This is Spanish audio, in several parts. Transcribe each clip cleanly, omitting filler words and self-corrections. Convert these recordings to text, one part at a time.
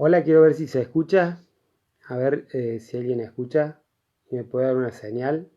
Hola, quiero ver si se escucha. A ver si alguien escucha y me puede dar una señal.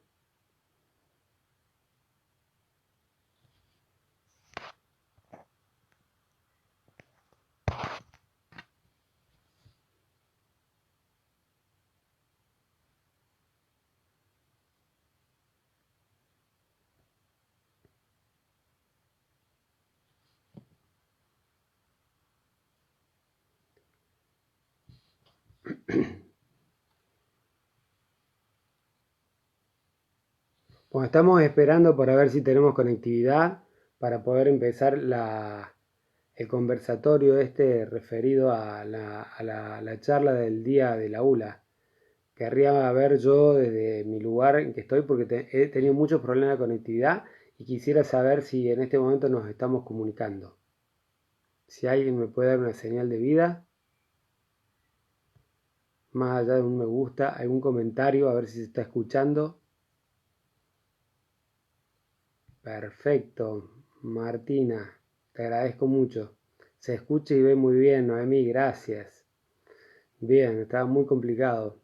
Bueno, estamos esperando para ver si tenemos conectividad para poder empezar el conversatorio este referido a la charla del día de la ULA. Querría ver yo desde mi lugar en que estoy porque he tenido muchos problemas de conectividad y quisiera saber si en este momento nos estamos comunicando. Si alguien me puede dar una señal de vida, más allá de un me gusta, algún comentario, a ver si se está escuchando. Perfecto, Martina, te agradezco mucho. Se escucha y ve muy bien, Noemí, gracias. Bien, estaba muy complicado.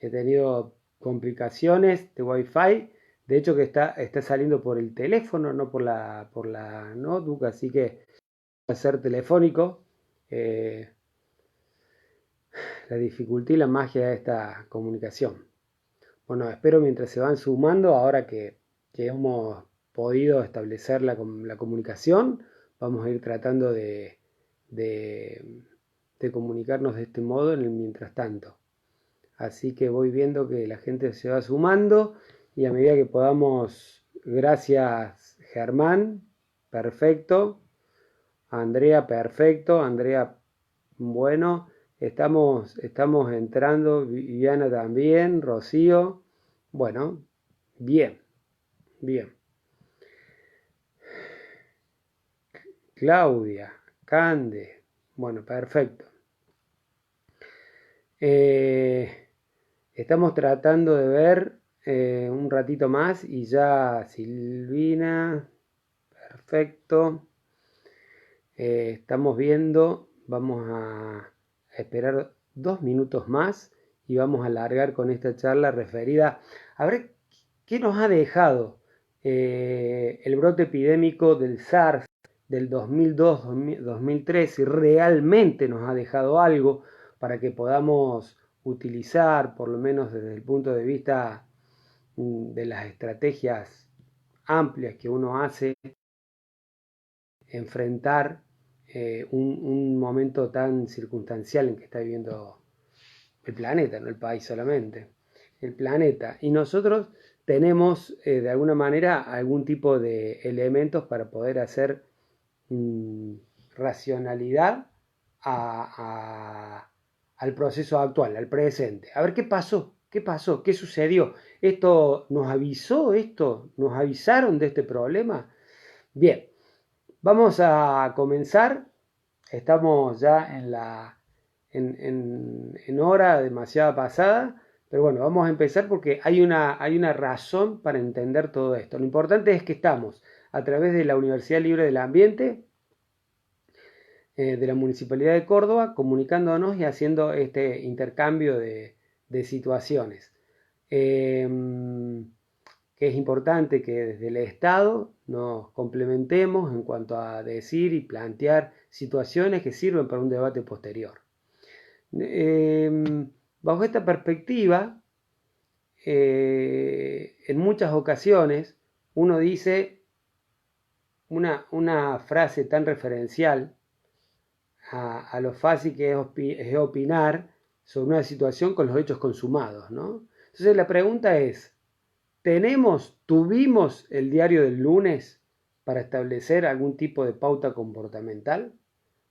He tenido complicaciones de Wi-Fi. De hecho que está saliendo por el teléfono, no por la notebook, así que va a ser telefónico. Eh, la dificultad y la magia de esta comunicación. Bueno, espero mientras se van sumando, ahora que hemos podido establecer la comunicación, vamos a ir tratando de, de comunicarnos de este modo en el mientras tanto. Así que voy viendo que la gente se va sumando y a medida que podamos, gracias Germán, perfecto, Andrea, perfecto, Andrea, bueno, estamos entrando, Viviana también, Rocío, bueno, bien, bien. Claudia, Cande, bueno, perfecto. Eh, Estamos tratando de ver un ratito más y ya Silvina, perfecto. Estamos viendo, vamos a esperar 2 minutos más y vamos a alargar con esta charla referida a ver qué nos ha dejado el brote epidémico del SARS del 2002-2003, si realmente nos ha dejado algo para que podamos utilizar, por lo menos desde el punto de vista de las estrategias amplias que uno hace, enfrentar un momento tan circunstancial en que está viviendo el planeta, no el país solamente, el planeta. Y nosotros tenemos de alguna manera algún tipo de elementos para poder hacer racionalidad al proceso actual, al presente. A ver qué pasó, qué pasó, qué sucedió. ¿Esto nos avisó? ¿Esto nos avisaron de este problema? Bien, vamos a comenzar. Estamos ya en hora demasiado pasada, pero bueno, vamos a empezar porque hay una razón para entender todo esto. Lo importante es que estamos a través de la Universidad Libre del Ambiente, de la Municipalidad de Córdoba, comunicándonos y haciendo este intercambio de situaciones. Que es importante que desde el Estado nos complementemos en cuanto a decir y plantear situaciones que sirven para un debate posterior. Bajo esta perspectiva, en muchas ocasiones uno dice una frase tan referencial a lo fácil que es opinar sobre una situación con los hechos consumados, ¿no? Entonces la pregunta es, tuvimos el diario del lunes para establecer algún tipo de pauta comportamental?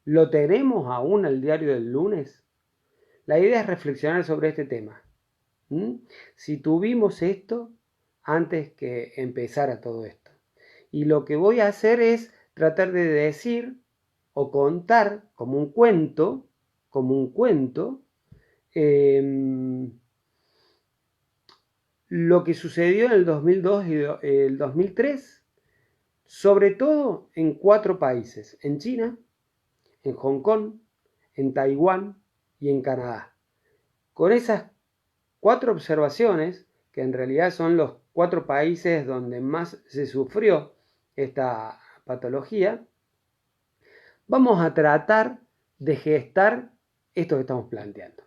¿Lo tenemos aún el diario del lunes? La idea es reflexionar sobre este tema. Si tuvimos esto antes que empezara todo esto. Y lo que voy a hacer es tratar de decir o contar como un cuento, eh, lo que sucedió en el 2002 y el 2003, sobre todo en 4 países, en China, en Hong Kong, en Taiwán y en Canadá. Con esas 4 observaciones, que en realidad son los 4 países donde más se sufrió esta patología, vamos a tratar de gestar esto que estamos planteando.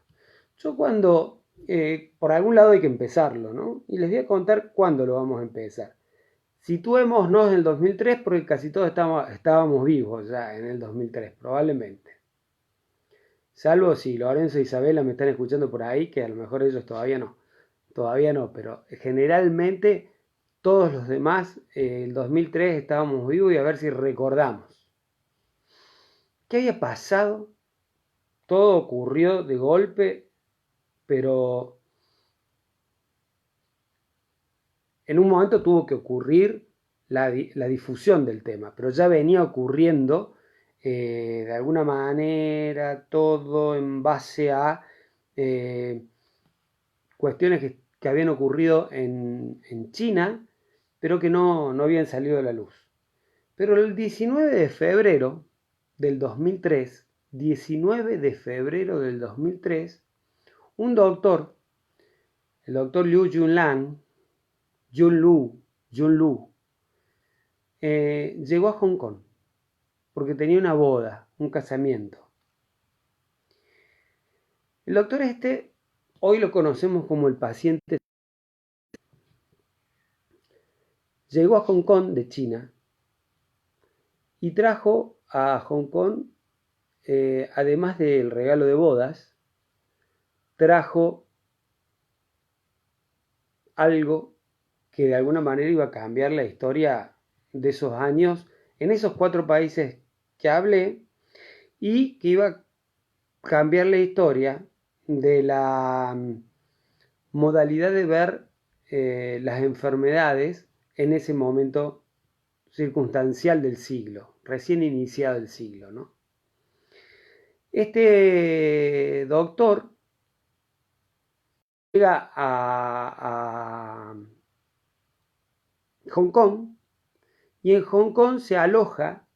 Yo cuando, por algún lado hay que empezarlo, ¿no? Y les voy a contar cuándo lo vamos a empezar. Situémonos en el 2003 porque casi todos estábamos vivos ya en el 2003, probablemente. Salvo si Lorenzo e Isabela me están escuchando por ahí, que a lo mejor ellos todavía no, pero generalmente todos los demás, el 2003 estábamos vivos y a ver si recordamos. ¿Qué había pasado? Todo ocurrió de golpe, pero en un momento tuvo que ocurrir la difusión del tema, pero ya venía ocurriendo de alguna manera todo en base a cuestiones que habían ocurrido en China, pero que no habían salido a la luz. Pero el 19 de febrero del 2003, 19 de febrero del 2003, un doctor, el doctor Liu Junlu, llegó a Hong Kong porque tenía una boda, un casamiento. El doctor hoy lo conocemos como el paciente. Llegó a Hong Kong de China y trajo a Hong Kong, además del regalo de bodas, trajo algo que de alguna manera iba a cambiar la historia de esos años en esos 4 países que hablé y que iba a cambiar la historia de la modalidad de ver las enfermedades en ese momento circunstancial del siglo, recién iniciado el siglo, ¿no? Este doctor llega a Hong Kong y en Hong Kong se aloja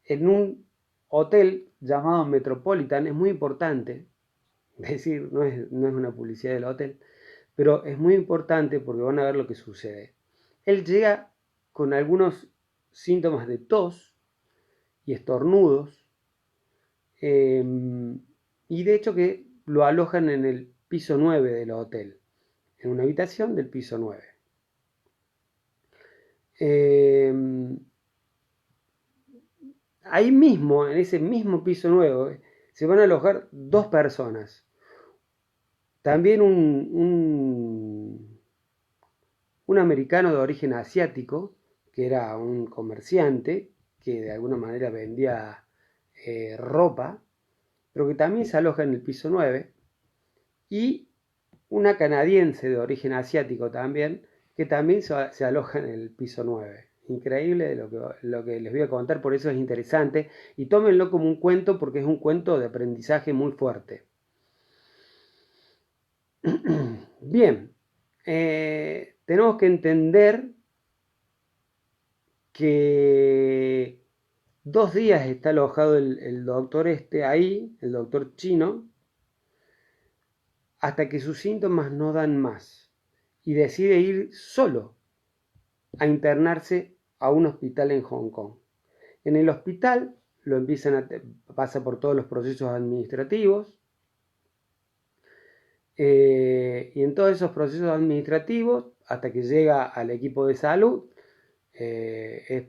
en un hotel llamado Metropolitan. Es muy importante, es decir, no es una publicidad del hotel, pero es muy importante porque van a ver lo que sucede. Él llega con algunos síntomas de tos y estornudos, y de hecho que lo alojan en el piso 9 del hotel, en una habitación del piso 9. Ahí mismo, en ese mismo piso 9, se van a alojar 2 personas. También un americano de origen asiático, que era un comerciante, que de alguna manera vendía ropa, pero que también se aloja en el piso 9, y una canadiense de origen asiático también, que también se aloja en el piso 9. Increíble lo que les voy a contar, por eso es interesante, y tómenlo como un cuento porque es un cuento de aprendizaje muy fuerte. Bien, tenemos que entender que 2 días está alojado el doctor ahí, el doctor chino, hasta que sus síntomas no dan más y decide ir solo a internarse a un hospital en Hong Kong. En el hospital pasa por todos los procesos administrativos, y en todos esos procesos administrativos, hasta que llega al equipo de salud, es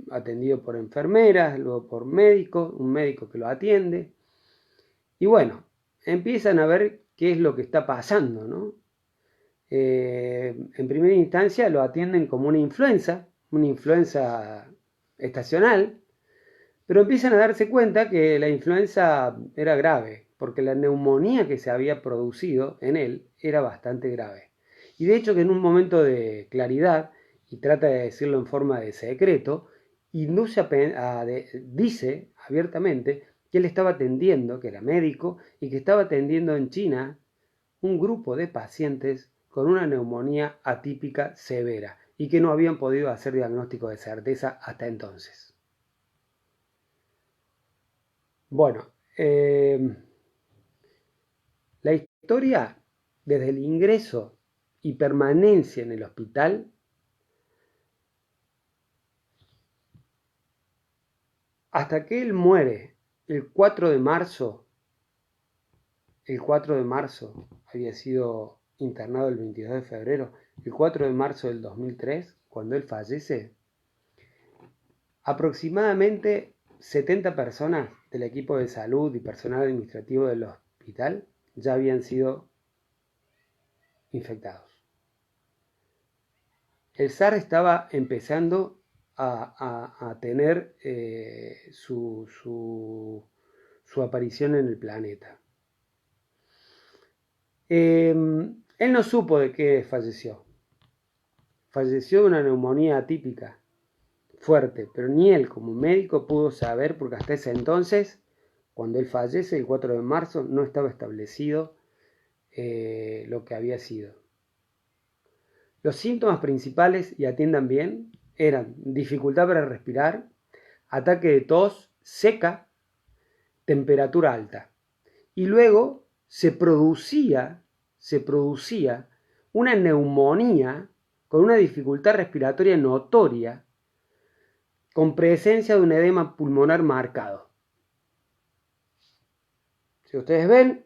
atendido por enfermeras, luego por médicos, un médico que lo atiende, y bueno, empiezan a ver qué es lo que está pasando, ¿no? En primera instancia lo atienden como una influenza estacional, pero empiezan a darse cuenta que la influenza era grave, porque la neumonía que se había producido en él era bastante grave. Y de hecho que en un momento de claridad, y trata de decirlo en forma de secreto, dice abiertamente que él estaba atendiendo, que era médico, y que estaba atendiendo en China un grupo de pacientes con una neumonía atípica severa y que no habían podido hacer diagnóstico de certeza hasta entonces. Bueno, historia, desde el ingreso y permanencia en el hospital, hasta que él muere el 4 de marzo. El 4 de marzo, había sido internado el 22 de febrero, el 4 de marzo del 2003, cuando él fallece, aproximadamente 70 personas del equipo de salud y personal administrativo del hospital ya habían sido infectados. El SARS estaba empezando a tener su aparición en el planeta. Él no supo de qué falleció. Falleció de una neumonía atípica, fuerte, pero ni él como médico pudo saber, porque hasta ese entonces, cuando él fallece, el 4 de marzo, no estaba establecido lo que había sido. Los síntomas principales, y atiendan bien, eran dificultad para respirar, ataque de tos seca, temperatura alta. Y luego se producía una neumonía con una dificultad respiratoria notoria, con presencia de un edema pulmonar marcado. Si ustedes ven,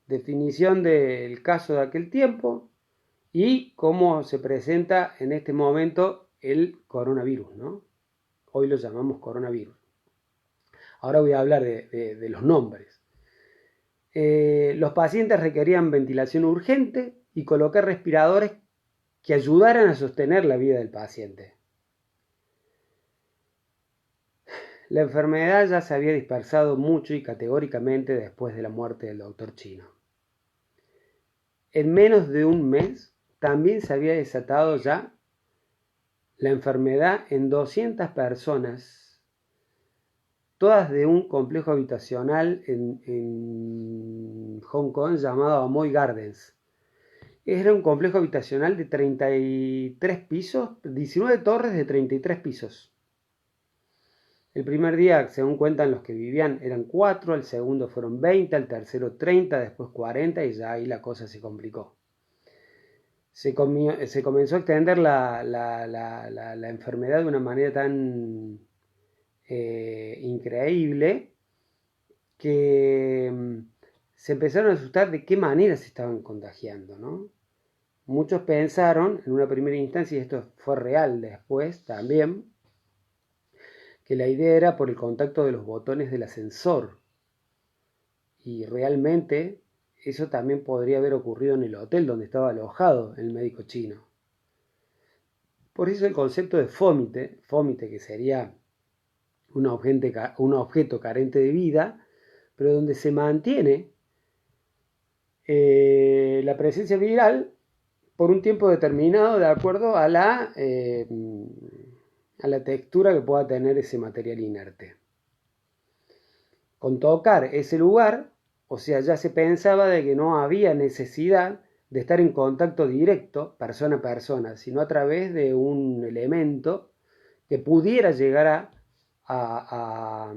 definición del caso de aquel tiempo y cómo se presenta en este momento el coronavirus, ¿no? Hoy lo llamamos coronavirus. Ahora voy a hablar de los nombres. Los pacientes requerían ventilación urgente y colocar respiradores que ayudaran a sostener la vida del paciente. La enfermedad ya se había dispersado mucho y categóricamente después de la muerte del doctor Chino. En menos de un mes también se había desatado ya la enfermedad en 200 personas, todas de un complejo habitacional en Hong Kong llamado Amoy Gardens. Era un complejo habitacional de 33 pisos, 19 torres de 33 pisos. El primer día, según cuentan los que vivían, eran 4, el segundo fueron 20, el tercero 30, después 40 y ya ahí la cosa se complicó. Se comenzó a extender la enfermedad de una manera tan increíble que se empezaron a asustar de qué manera se estaban contagiando, ¿no? Muchos pensaron en una primera instancia, y esto fue real después también, que la idea era por el contacto de los botones del ascensor. Y realmente eso también podría haber ocurrido en el hotel donde estaba alojado el médico chino. Por eso el concepto de fómite, que sería un objeto carente de vida, pero donde se mantiene la presencia viral por un tiempo determinado de acuerdo a la textura que pueda tener ese material inerte. Con tocar ese lugar, o sea, ya se pensaba de que no había necesidad de estar en contacto directo, persona a persona, sino a través de un elemento que pudiera llegar a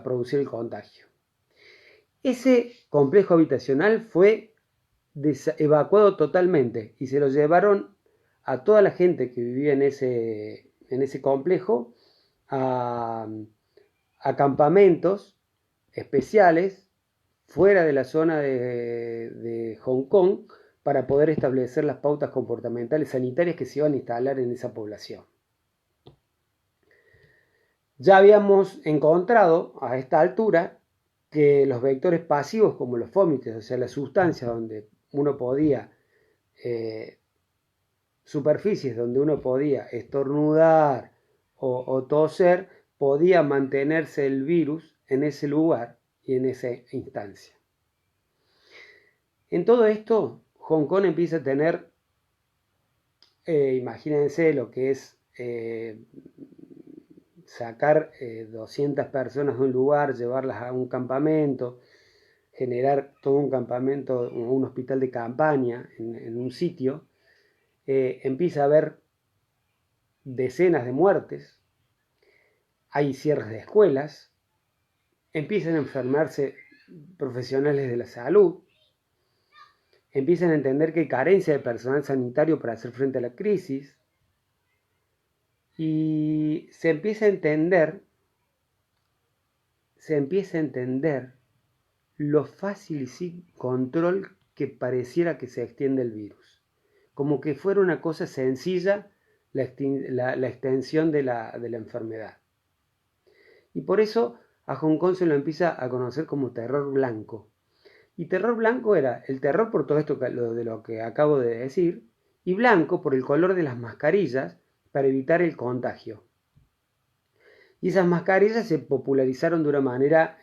producir el contagio. Ese complejo habitacional fue evacuado totalmente y se lo llevaron a toda la gente que vivía en ese complejo a campamentos especiales fuera de la zona de Hong Kong para poder establecer las pautas comportamentales sanitarias que se iban a instalar en esa población. Ya habíamos encontrado a esta altura que los vectores pasivos como los fómites, o sea, las sustancias donde uno podía, superficies donde uno podía estornudar o toser, podía mantenerse el virus en ese lugar y en esa instancia. En todo esto, Hong Kong empieza a tener, imagínense lo que es sacar 200 personas de un lugar, llevarlas a un campamento, generar todo un campamento, un hospital de campaña en un sitio, empieza a haber decenas de muertes, hay cierres de escuelas, empiezan a enfermarse profesionales de la salud, empiezan a entender que hay carencia de personal sanitario para hacer frente a la crisis, y se empieza a entender lo fácil y sin control que pareciera que se extiende el virus. Como que fuera una cosa sencilla la extensión de la enfermedad. Y por eso a Hong Kong se lo empieza a conocer como terror blanco. Y terror blanco era el terror por todo esto de lo que acabo de decir, y blanco por el color de las mascarillas para evitar el contagio. Y esas mascarillas se popularizaron de una manera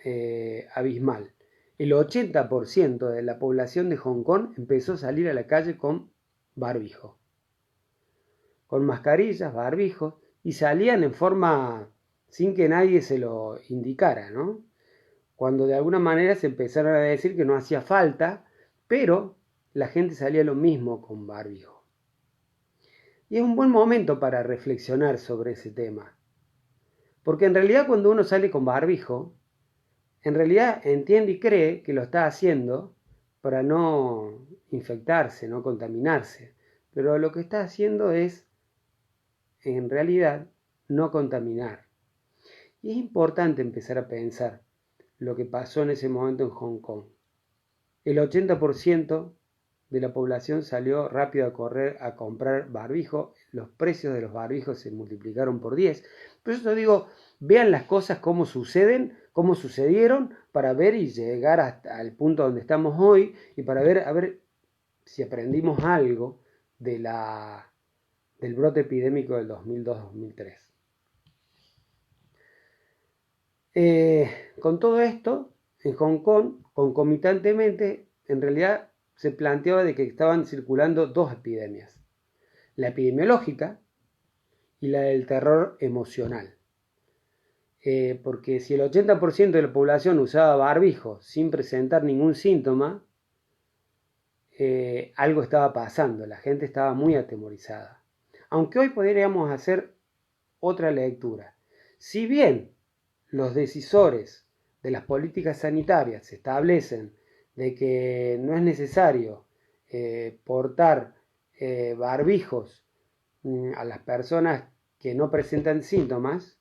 abismal. El 80% de la población de Hong Kong empezó a salir a la calle con barbijo. Con mascarillas, barbijos, y salían en forma sin que nadie se lo indicara, ¿no? Cuando de alguna manera se empezaron a decir que no hacía falta, pero la gente salía lo mismo con barbijo. Y es un buen momento para reflexionar sobre ese tema. Porque en realidad cuando uno sale con barbijo, en realidad entiende y cree que lo está haciendo para no infectarse, no contaminarse. Pero lo que está haciendo es, en realidad, no contaminar. Y es importante empezar a pensar lo que pasó en ese momento en Hong Kong. El 80% de la población salió rápido a correr a comprar barbijo. Los precios de los barbijos se multiplicaron por 10. Por eso digo, vean las cosas cómo suceden, cómo sucedieron, para ver y llegar hasta el punto donde estamos hoy, y para ver a ver si aprendimos algo del brote epidémico del 2002-2003. Con todo esto, en Hong Kong, concomitantemente, en realidad se planteaba de que estaban circulando dos epidemias: la epidemiológica y la del terror emocional. Porque si el 80% de la población usaba barbijo sin presentar ningún síntoma, algo estaba pasando, la gente estaba muy atemorizada. Aunque hoy podríamos hacer otra lectura. Si bien los decisores de las políticas sanitarias establecen de que no es necesario portar barbijos a las personas que no presentan síntomas,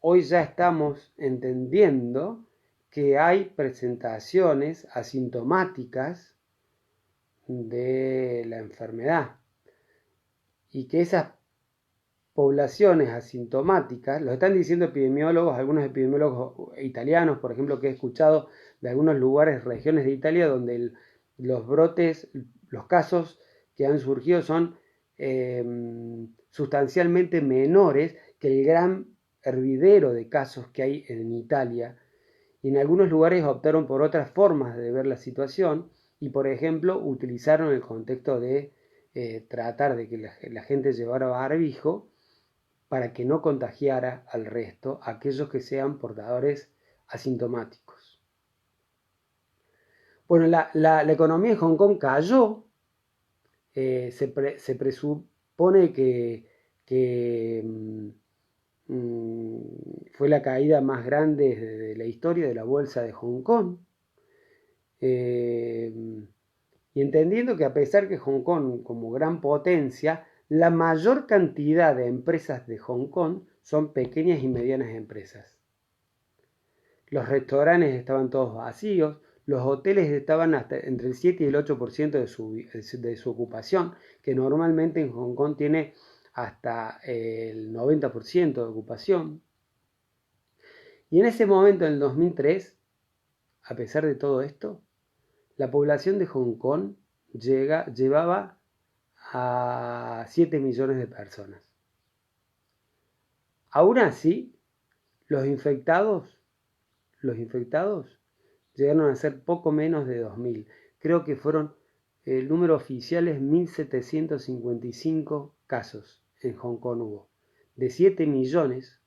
hoy ya estamos entendiendo que hay presentaciones asintomáticas de la enfermedad y que esas poblaciones asintomáticas, lo están diciendo epidemiólogos, algunos epidemiólogos italianos, por ejemplo, que he escuchado de algunos lugares, regiones de Italia, donde los brotes, los casos que han surgido son sustancialmente menores que el gran hervidero de casos que hay en Italia. Y en algunos lugares optaron por otras formas de ver la situación y, por ejemplo, utilizaron el contexto de tratar de que la gente llevara barbijo para que no contagiara al resto, aquellos que sean portadores asintomáticos. Bueno, la economía en Hong Kong cayó. Se presupone que fue la caída más grande de la historia de la bolsa de Hong Kong. Y entendiendo que a pesar que Hong Kong, como gran potencia, la mayor cantidad de empresas de Hong Kong son pequeñas y medianas empresas. Los restaurantes estaban todos vacíos, los hoteles estaban hasta entre el 7 y el 8% de su ocupación, que normalmente en Hong Kong tiene hasta el 90% de ocupación. Y en ese momento, en el 2003, a pesar de todo esto, la población de Hong Kong llevaba a 7 millones de personas. Aún así, los infectados llegaron a ser poco menos de 2.000. Creo que fueron, el número oficial es 1.755 casos en Hong Kong hubo. De 7 millones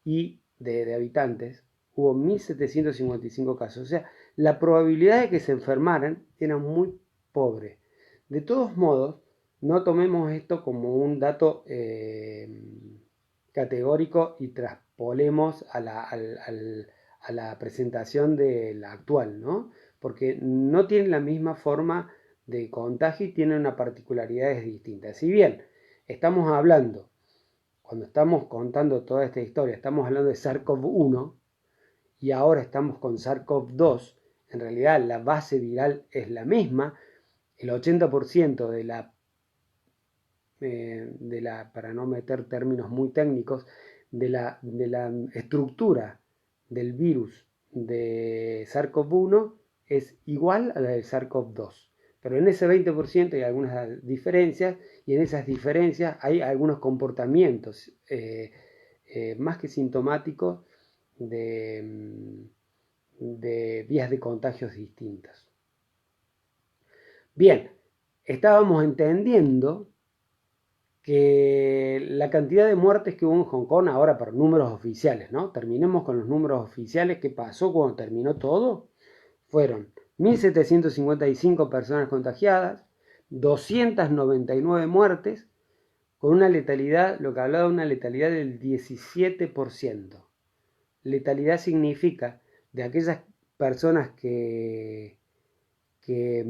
y de habitantes, hubo 1.755 casos. O sea, la probabilidad de que se enfermaran era muy pobre. De todos modos, no tomemos esto como un dato categórico y traspolemos a a la presentación de la actual, ¿no? Porque no tienen la misma forma de contagio y tienen unas particularidades distintas. Si bien estamos hablando, cuando estamos contando toda esta historia, estamos hablando de SARS-CoV-1 y ahora estamos con SARS-CoV-2, en realidad la base viral es la misma, el 80% para no meter términos muy técnicos, de la estructura del virus de SARS-CoV-1 es igual a la del SARS-CoV-2. Pero en ese 20% hay algunas diferencias y en esas diferencias hay algunos comportamientos más que sintomáticos de vías de contagios distintas. Bien, estábamos entendiendo que la cantidad de muertes que hubo en Hong Kong ahora por números oficiales, ¿no? Terminemos con los números oficiales. ¿Qué pasó cuando terminó todo? Fueron 1.755 personas contagiadas, 299 muertes, con una letalidad, lo que hablaba de una letalidad del 17%. Letalidad significa de aquellas personas que se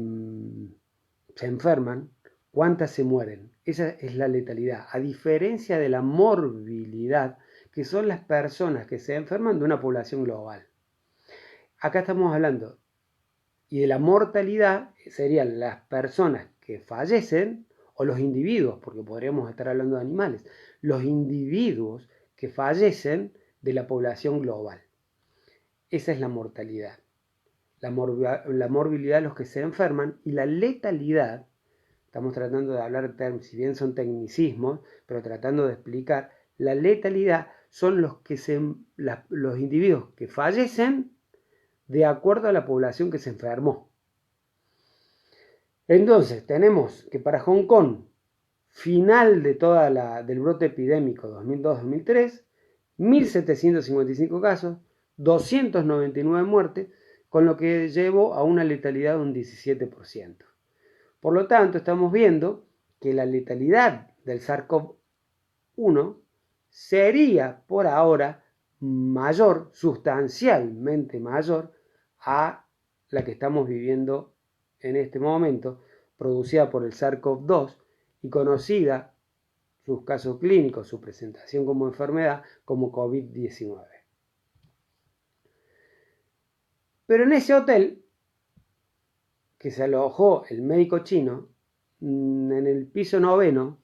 enferman, ¿cuántas se mueren? Esa es la letalidad, a diferencia de la morbilidad, que son las personas que se enferman de una población global. Acá estamos hablando, y de la mortalidad serían las personas que fallecen o los individuos, porque podríamos estar hablando de animales, los individuos que fallecen de la población global. Esa es la mortalidad. La morbilidad de los que se enferman y la letalidad. Estamos tratando de hablar, si bien son tecnicismos, pero tratando de explicar, la letalidad son los individuos que fallecen de acuerdo a la población que se enfermó. Entonces, tenemos que para Hong Kong, final de del brote epidémico 2002-2003, 1.755 casos, 299 muertes, con lo que llevó a una letalidad de un 17%. Por lo tanto, estamos viendo que la letalidad del SARS-CoV-1 sería por ahora mayor, sustancialmente mayor, a la que estamos viviendo en este momento, producida por el SARS-CoV-2 y conocida, sus casos clínicos, su presentación como enfermedad, como COVID-19. Pero en ese hotel que se alojó el médico chino, en el piso 9,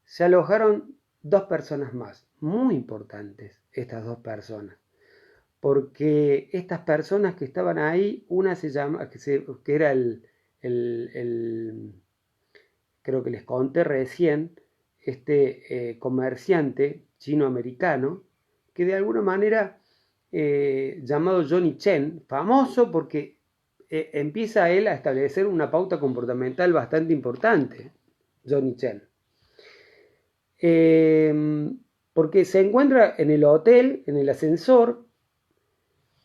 se alojaron 2 personas más, muy importantes estas 2 personas, porque estas personas que estaban ahí, una se llama, que era creo que les conté recién, comerciante chino-americano, que de alguna manera, llamado Johnny Chen, famoso porque empieza él a establecer una pauta comportamental bastante importante, Johnny Chen. Porque se encuentra en el hotel, en el ascensor,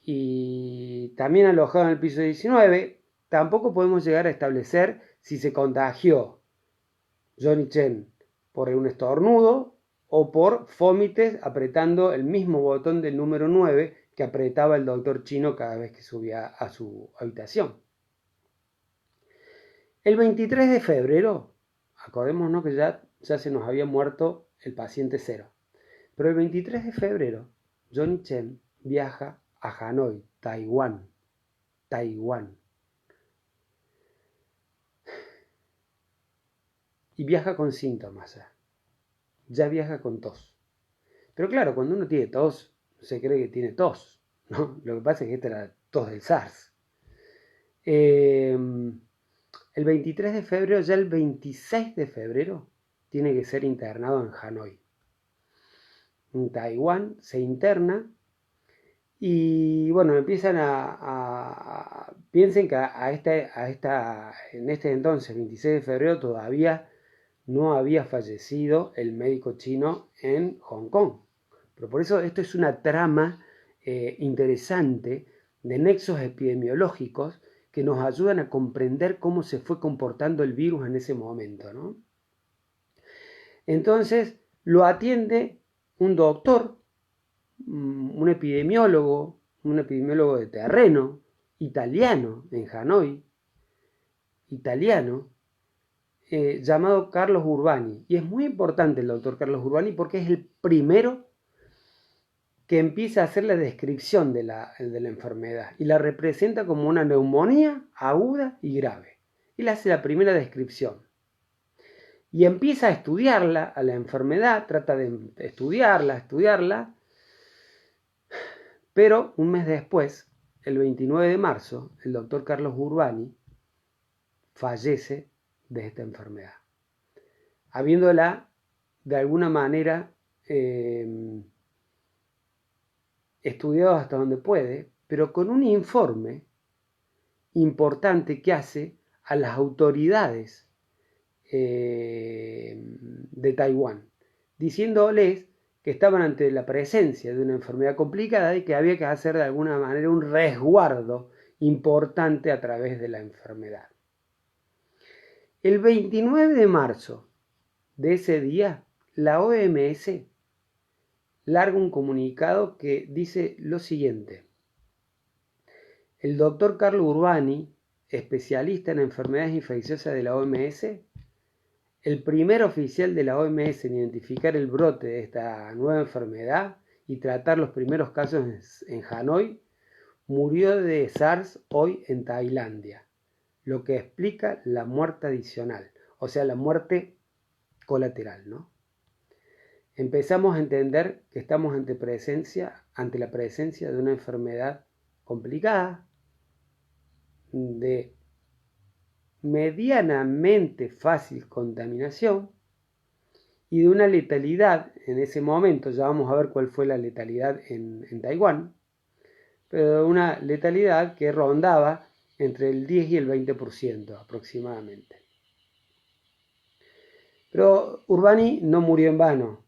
y también alojado en el piso 19, tampoco podemos llegar a establecer si se contagió Johnny Chen por un estornudo o por fómites apretando el mismo botón del número 9 que apretaba el doctor chino cada vez que subía a su habitación. El 23 de febrero, acordémonos que ya se nos había muerto el paciente 0, pero el 23 de febrero Johnny Chen viaja a Hanoi, Taiwán. Y viaja con síntomas, ya viaja con tos. Pero claro, cuando uno tiene tos, se cree que tiene tos, ¿no? Lo que pasa es que esta era la tos del SARS. El 23 de febrero, ya el 26 de febrero, tiene que ser internado en Hanoi. En Taiwán se interna y bueno, empiezan piensen que en este entonces, 26 de febrero, todavía no había fallecido el médico chino en Hong Kong. Pero por eso esto es una trama interesante de nexos epidemiológicos que nos ayudan a comprender cómo se fue comportando el virus en ese momento, ¿no? Entonces lo atiende un doctor, un epidemiólogo un epidemiólogo de terreno, italiano, en Hanoi, italiano, llamado Carlos Urbani. Y es muy importante el doctor Carlos Urbani porque es el primero que empieza a hacer la descripción de la enfermedad y la representa como una neumonía aguda y grave. Él hace la primera descripción y empieza a estudiarla, a la enfermedad, trata de estudiarla, pero un mes después, el 29 de marzo, el doctor Carlos Urbani fallece de esta enfermedad, habiéndola de alguna manera estudiado hasta donde puede, pero con un informe importante que hace a las autoridades de Taiwán, diciéndoles que estaban ante la presencia de una enfermedad complicada y que había que hacer de alguna manera un resguardo importante a través de la enfermedad. El 29 de marzo de ese día, la OMS larga un comunicado que dice lo siguiente: el doctor Carlo Urbani, especialista en enfermedades infecciosas de la OMS, el primer oficial de la OMS en identificar el brote de esta nueva enfermedad y tratar los primeros casos en Hanoi, murió de SARS hoy en Tailandia, lo que explica la muerte adicional, o sea, la muerte colateral, ¿no? Empezamos a entender que estamos ante la presencia de una enfermedad complicada, de medianamente fácil contaminación y de una letalidad en ese momento, ya vamos a ver cuál fue la letalidad en Taiwán, pero de una letalidad que rondaba entre el 10 y el 20% aproximadamente. Pero Urbani no murió en vano,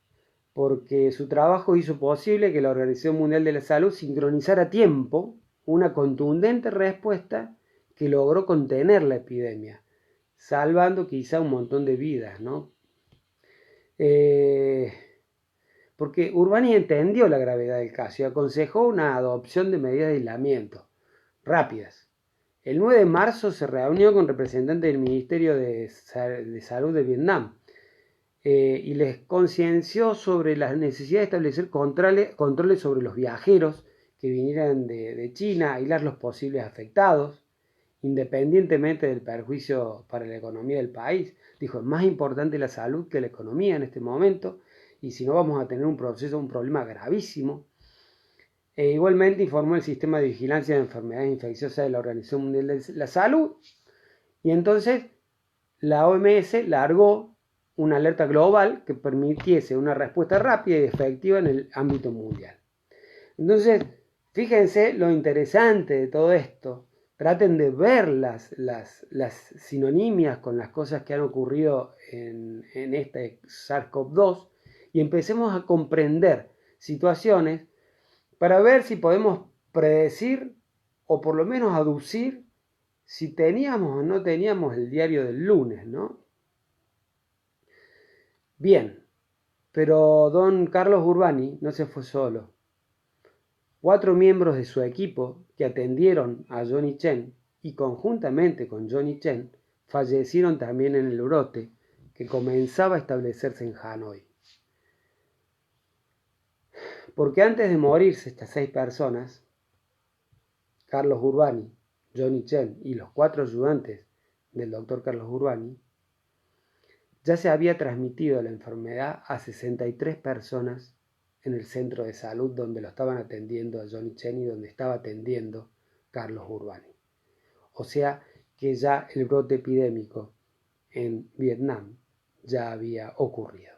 porque su trabajo hizo posible que la Organización Mundial de la Salud sincronizara a tiempo una contundente respuesta que logró contener la epidemia, salvando quizá un montón de vidas, ¿no? Porque Urbani entendió la gravedad del caso y aconsejó una adopción de medidas de aislamiento rápidas. El 9 de marzo se reunió con representantes del Ministerio de Salud de Vietnam, y les concienció sobre la necesidad de establecer controles sobre los viajeros que vinieran de China, aislar los posibles afectados, independientemente del perjuicio para la economía del país. Dijo, es más importante la salud que la economía en este momento, y si no vamos a tener un problema gravísimo. Igualmente informó el sistema de vigilancia de enfermedades infecciosas de la Organización Mundial de la Salud, y entonces la OMS largó una alerta global que permitiese una respuesta rápida y efectiva en el ámbito mundial. Entonces, fíjense lo interesante de todo esto. Traten de ver las sinonimias con las cosas que han ocurrido en este SARS-CoV-2 y empecemos a comprender situaciones para ver si podemos predecir o por lo menos aducir si teníamos o no teníamos el diario del lunes, ¿no? Bien, pero don Carlos Urbani no se fue solo. 4 miembros de su equipo que atendieron a Johnny Chen y conjuntamente con Johnny Chen fallecieron también en el brote que comenzaba a establecerse en Hanoi. Porque antes de morirse estas 6 personas, Carlos Urbani, Johnny Chen y los 4 ayudantes del doctor Carlos Urbani, ya se había transmitido la enfermedad a 63 personas en el centro de salud donde lo estaban atendiendo a Johnny Chen y donde estaba atendiendo Carlos Urbani. O sea que ya el brote epidémico en Vietnam ya había ocurrido.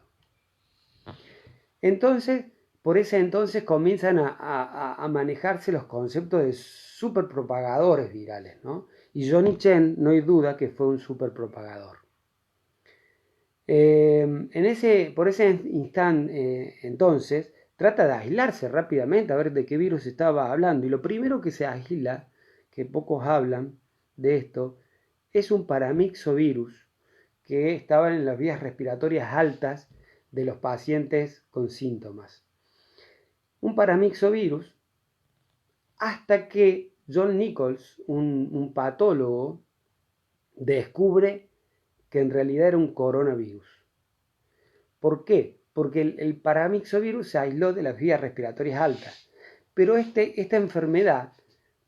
Entonces, por ese entonces comienzan a manejarse los conceptos de superpropagadores virales, ¿no? Y Johnny Chen no hay duda que fue un superpropagador. Por ese instante, entonces, trata de aislarse rápidamente a ver de qué virus estaba hablando. Y lo primero que se aísla, que pocos hablan de esto, es un paramyxovirus que estaba en las vías respiratorias altas de los pacientes con síntomas. Un paramyxovirus hasta que John Nichols, un patólogo, descubre que en realidad era un coronavirus. ¿Por qué? Porque el paramyxovirus se aisló de las vías respiratorias altas. Pero esta enfermedad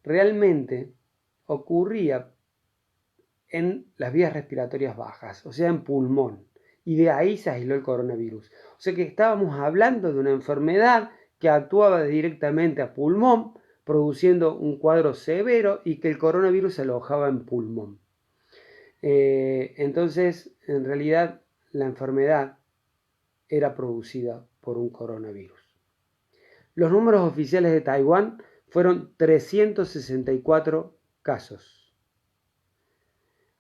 realmente ocurría en las vías respiratorias bajas, o sea, en pulmón. Y de ahí se aisló el coronavirus. O sea que estábamos hablando de una enfermedad que actuaba directamente a pulmón, produciendo un cuadro severo y que el coronavirus se alojaba en pulmón. Entonces, en realidad, la enfermedad era producida por un coronavirus. Los números oficiales de Taiwán fueron 364 casos.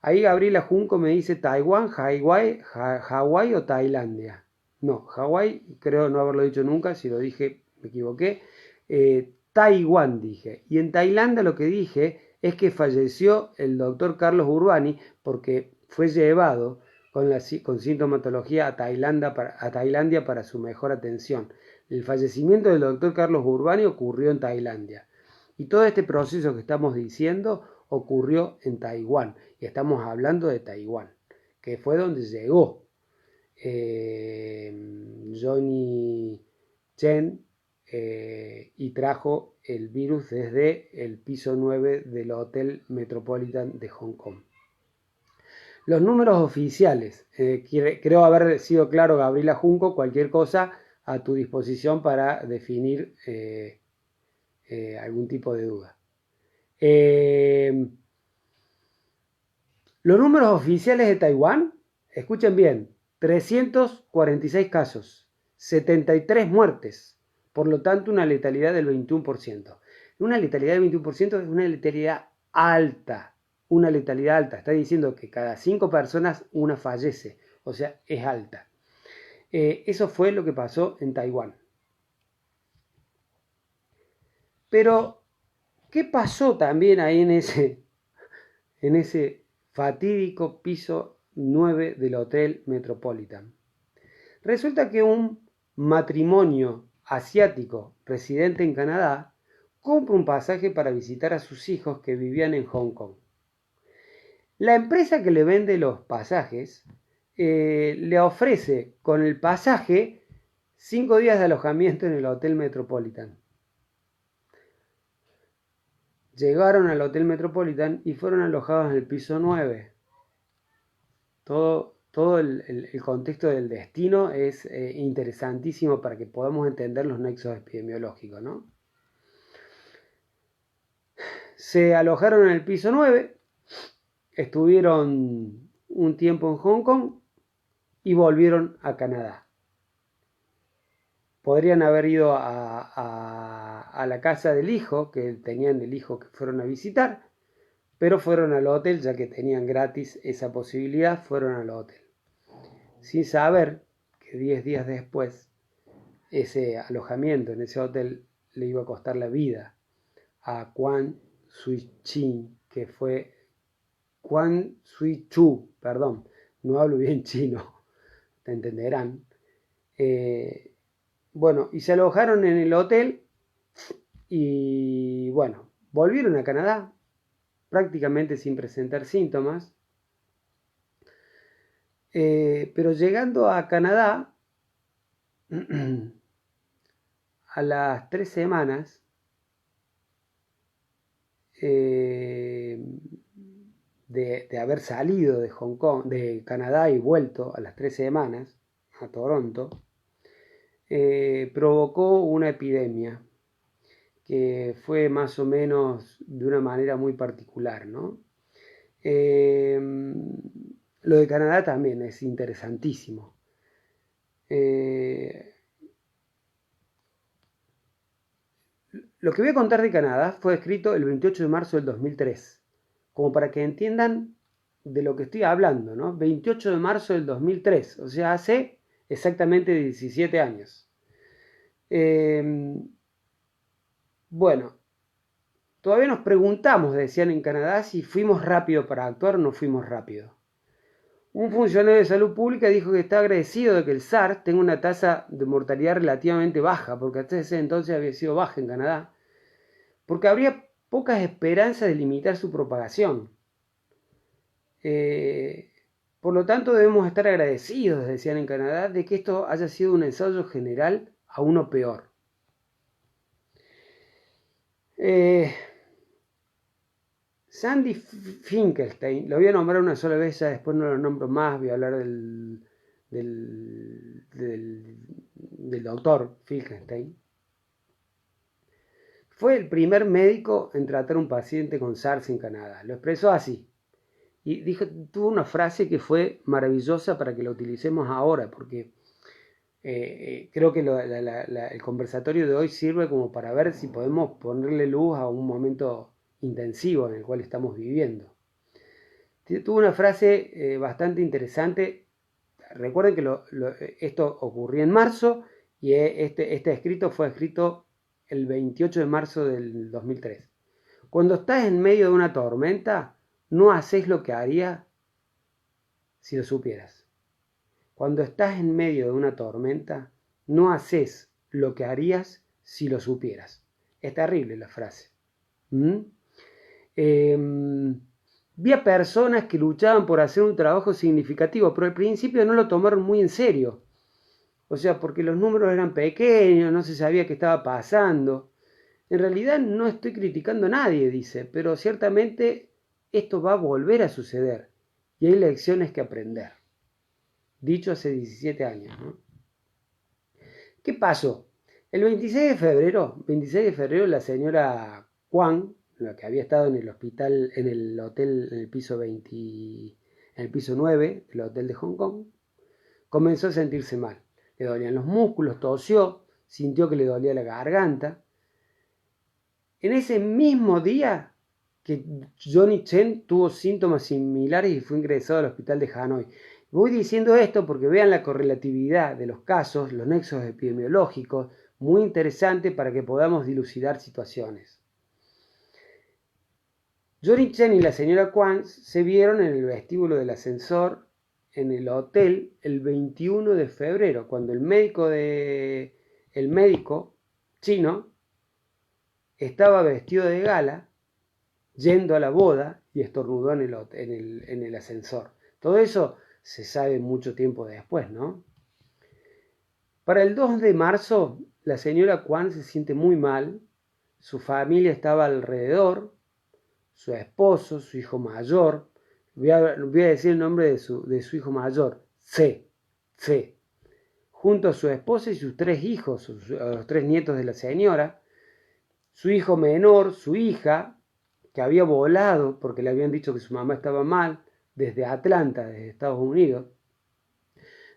Ahí Gabriela Junco me dice Taiwán, Hawái o Tailandia. No, Hawái creo no haberlo dicho nunca, si lo dije me equivoqué. Taiwán dije. Y en Tailandia lo que dije es que falleció el doctor Carlos Urbani porque fue llevado con sintomatología a Tailandia para su mejor atención. El fallecimiento del doctor Carlos Urbani ocurrió en Tailandia. Y todo este proceso que estamos diciendo ocurrió en Taiwán. Y estamos hablando de Taiwán, que fue donde llegó Johnny Chen y trajo el virus desde el piso 9 del Hotel Metropolitan de Hong Kong. Los números oficiales, creo haber sido claro, Gabriela Junco, cualquier cosa a tu disposición para definir algún tipo de duda. Los números oficiales de Taiwán, escuchen bien, 346 casos, 73 muertes, por lo tanto una letalidad del 21%. Una letalidad del 21% es una letalidad alta, está diciendo que cada 5 personas una fallece, o sea, es alta. Eso fue lo que pasó en Taiwán. Pero, ¿qué pasó también ahí en ese fatídico piso 9 del Hotel Metropolitan? Resulta que un matrimonio asiático residente en Canadá compra un pasaje para visitar a sus hijos que vivían en Hong Kong. La empresa que le vende los pasajes le ofrece con el pasaje 5 días de alojamiento en el Hotel Metropolitan. Llegaron al Hotel Metropolitan y fueron alojados en el piso 9. Todo el contexto del destino es interesantísimo para que podamos entender los nexos epidemiológicos, ¿no? Se alojaron en el piso 9, estuvieron un tiempo en Hong Kong y volvieron a Canadá. Podrían haber ido a la casa del hijo, que tenían el hijo que fueron a visitar, pero fueron al hotel, ya que tenían gratis esa posibilidad, fueron al hotel. Sin saber que 10 días después, ese alojamiento en ese hotel le iba a costar la vida a Quan Sui-Chin, que fue Quan Sui-Chu, perdón, no hablo bien chino, te entenderán. Bueno, y se alojaron en el hotel y bueno, volvieron a Canadá prácticamente sin presentar síntomas. Pero llegando a Canadá, a las 3 semanas, de haber salido de Hong Kong, de Canadá y vuelto a las 3 semanas a Toronto, provocó una epidemia que fue más o menos de una manera muy particular, ¿no? Lo de Canadá también es interesantísimo. Lo que voy a contar de Canadá fue escrito el 28 de marzo del 2003, como para que entiendan de lo que estoy hablando, ¿no? 28 de marzo del 2003, o sea, hace exactamente 17 años. Bueno, todavía nos preguntamos, decían en Canadá, si fuimos rápido para actuar o no fuimos rápido. Un funcionario de salud pública dijo que está agradecido de que el SARS tenga una tasa de mortalidad relativamente baja, porque hasta ese entonces había sido baja en Canadá, porque habría pocas esperanzas de limitar su propagación. Por lo tanto, debemos estar agradecidos, decían en Canadá, de que esto haya sido un ensayo general a uno peor. Sandy Finkelstein, lo voy a nombrar una sola vez, ya después no lo nombro más, voy a hablar del doctor Finkelstein. Fue el primer médico en tratar a un paciente con SARS en Canadá. Lo expresó así. Y tuvo una frase que fue maravillosa para que la utilicemos ahora, porque creo que el conversatorio de hoy sirve como para ver si podemos ponerle luz a un momento intensivo en el cual estamos viviendo. Tuvo una frase bastante interesante. Recuerden que esto ocurrió en marzo y este escrito fue escrito el 28 de marzo del 2003. Cuando estás en medio de una tormenta, no haces lo que harías si lo supieras. Cuando estás en medio de una tormenta, no haces lo que harías si lo supieras. Es terrible la frase. Vi a personas que luchaban por hacer un trabajo significativo, pero al principio no lo tomaron muy en serio. O sea, porque los números eran pequeños, no se sabía qué estaba pasando. En realidad no estoy criticando a nadie, dice, pero ciertamente esto va a volver a suceder y hay lecciones que aprender. Dicho hace 17 años, ¿no? ¿Qué pasó? El 26 de febrero la señora Kwang, la que había estado en el hospital, en el hotel, en el piso 9 del hotel de Hong Kong, comenzó a sentirse mal. Le dolían los músculos, tosió, sintió que le dolía la garganta. En ese mismo día que Johnny Chen tuvo síntomas similares y fue ingresado al hospital de Hanoi. Voy diciendo esto porque vean la correlatividad de los casos, los nexos epidemiológicos, muy interesante para que podamos dilucidar situaciones. Johnny Chen y la señora Kwang se vieron en el vestíbulo del ascensor en el hotel el 21 de febrero, cuando el médico chino estaba vestido de gala, yendo a la boda y estornudó en el ascensor. Todo eso se sabe mucho tiempo después, ¿no? Para el 2 de marzo, la señora Kwang se siente muy mal, su familia estaba alrededor, su esposo, su hijo mayor, voy a decir el nombre de su hijo mayor, C, junto a su esposa y sus 3 hijos, los 3 nietos de la señora, su hijo menor, su hija, que había volado porque le habían dicho que su mamá estaba mal, desde Atlanta, desde Estados Unidos.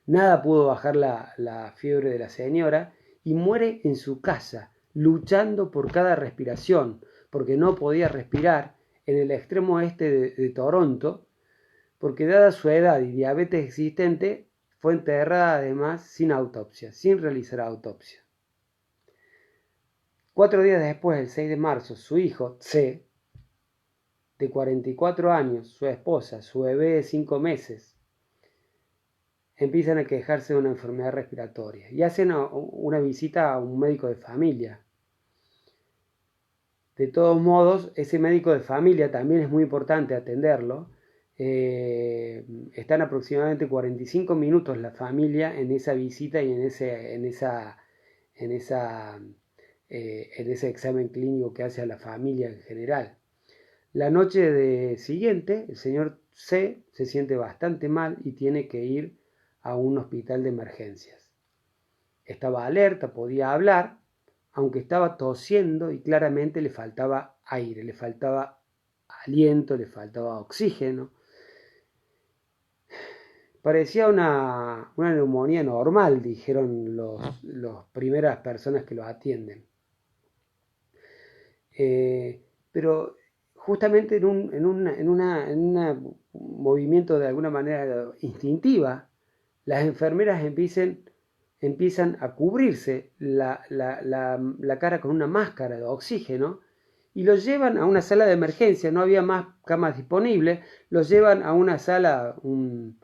Nada pudo bajar la fiebre de la señora y muere en su casa, luchando por cada respiración, porque no podía respirar en el extremo este de Toronto, porque dada su edad y diabetes existente, fue enterrada además sin autopsia, sin realizar autopsia. 4 días después, el 6 de marzo, su hijo, C, de 44 años, su esposa, su bebé de 5 meses, empiezan a quejarse de una enfermedad respiratoria y hacen una visita a un médico de familia. De todos modos, ese médico de familia también es muy importante atenderlo. Están aproximadamente 45 minutos la familia en esa visita y en ese examen clínico que hace a la familia en general. La noche siguiente, el señor C se siente bastante mal y tiene que ir a un hospital de emergencias. Estaba alerta, podía hablar, aunque estaba tosiendo y claramente le faltaba aire, le faltaba aliento, le faltaba oxígeno. Parecía una neumonía normal, dijeron las primeras personas que lo atienden. Pero justamente en un movimiento de alguna manera instintiva, las enfermeras empiezan a cubrirse la cara con una máscara de oxígeno y los llevan a una sala de emergencia. No había más camas disponibles, los llevan a una sala, un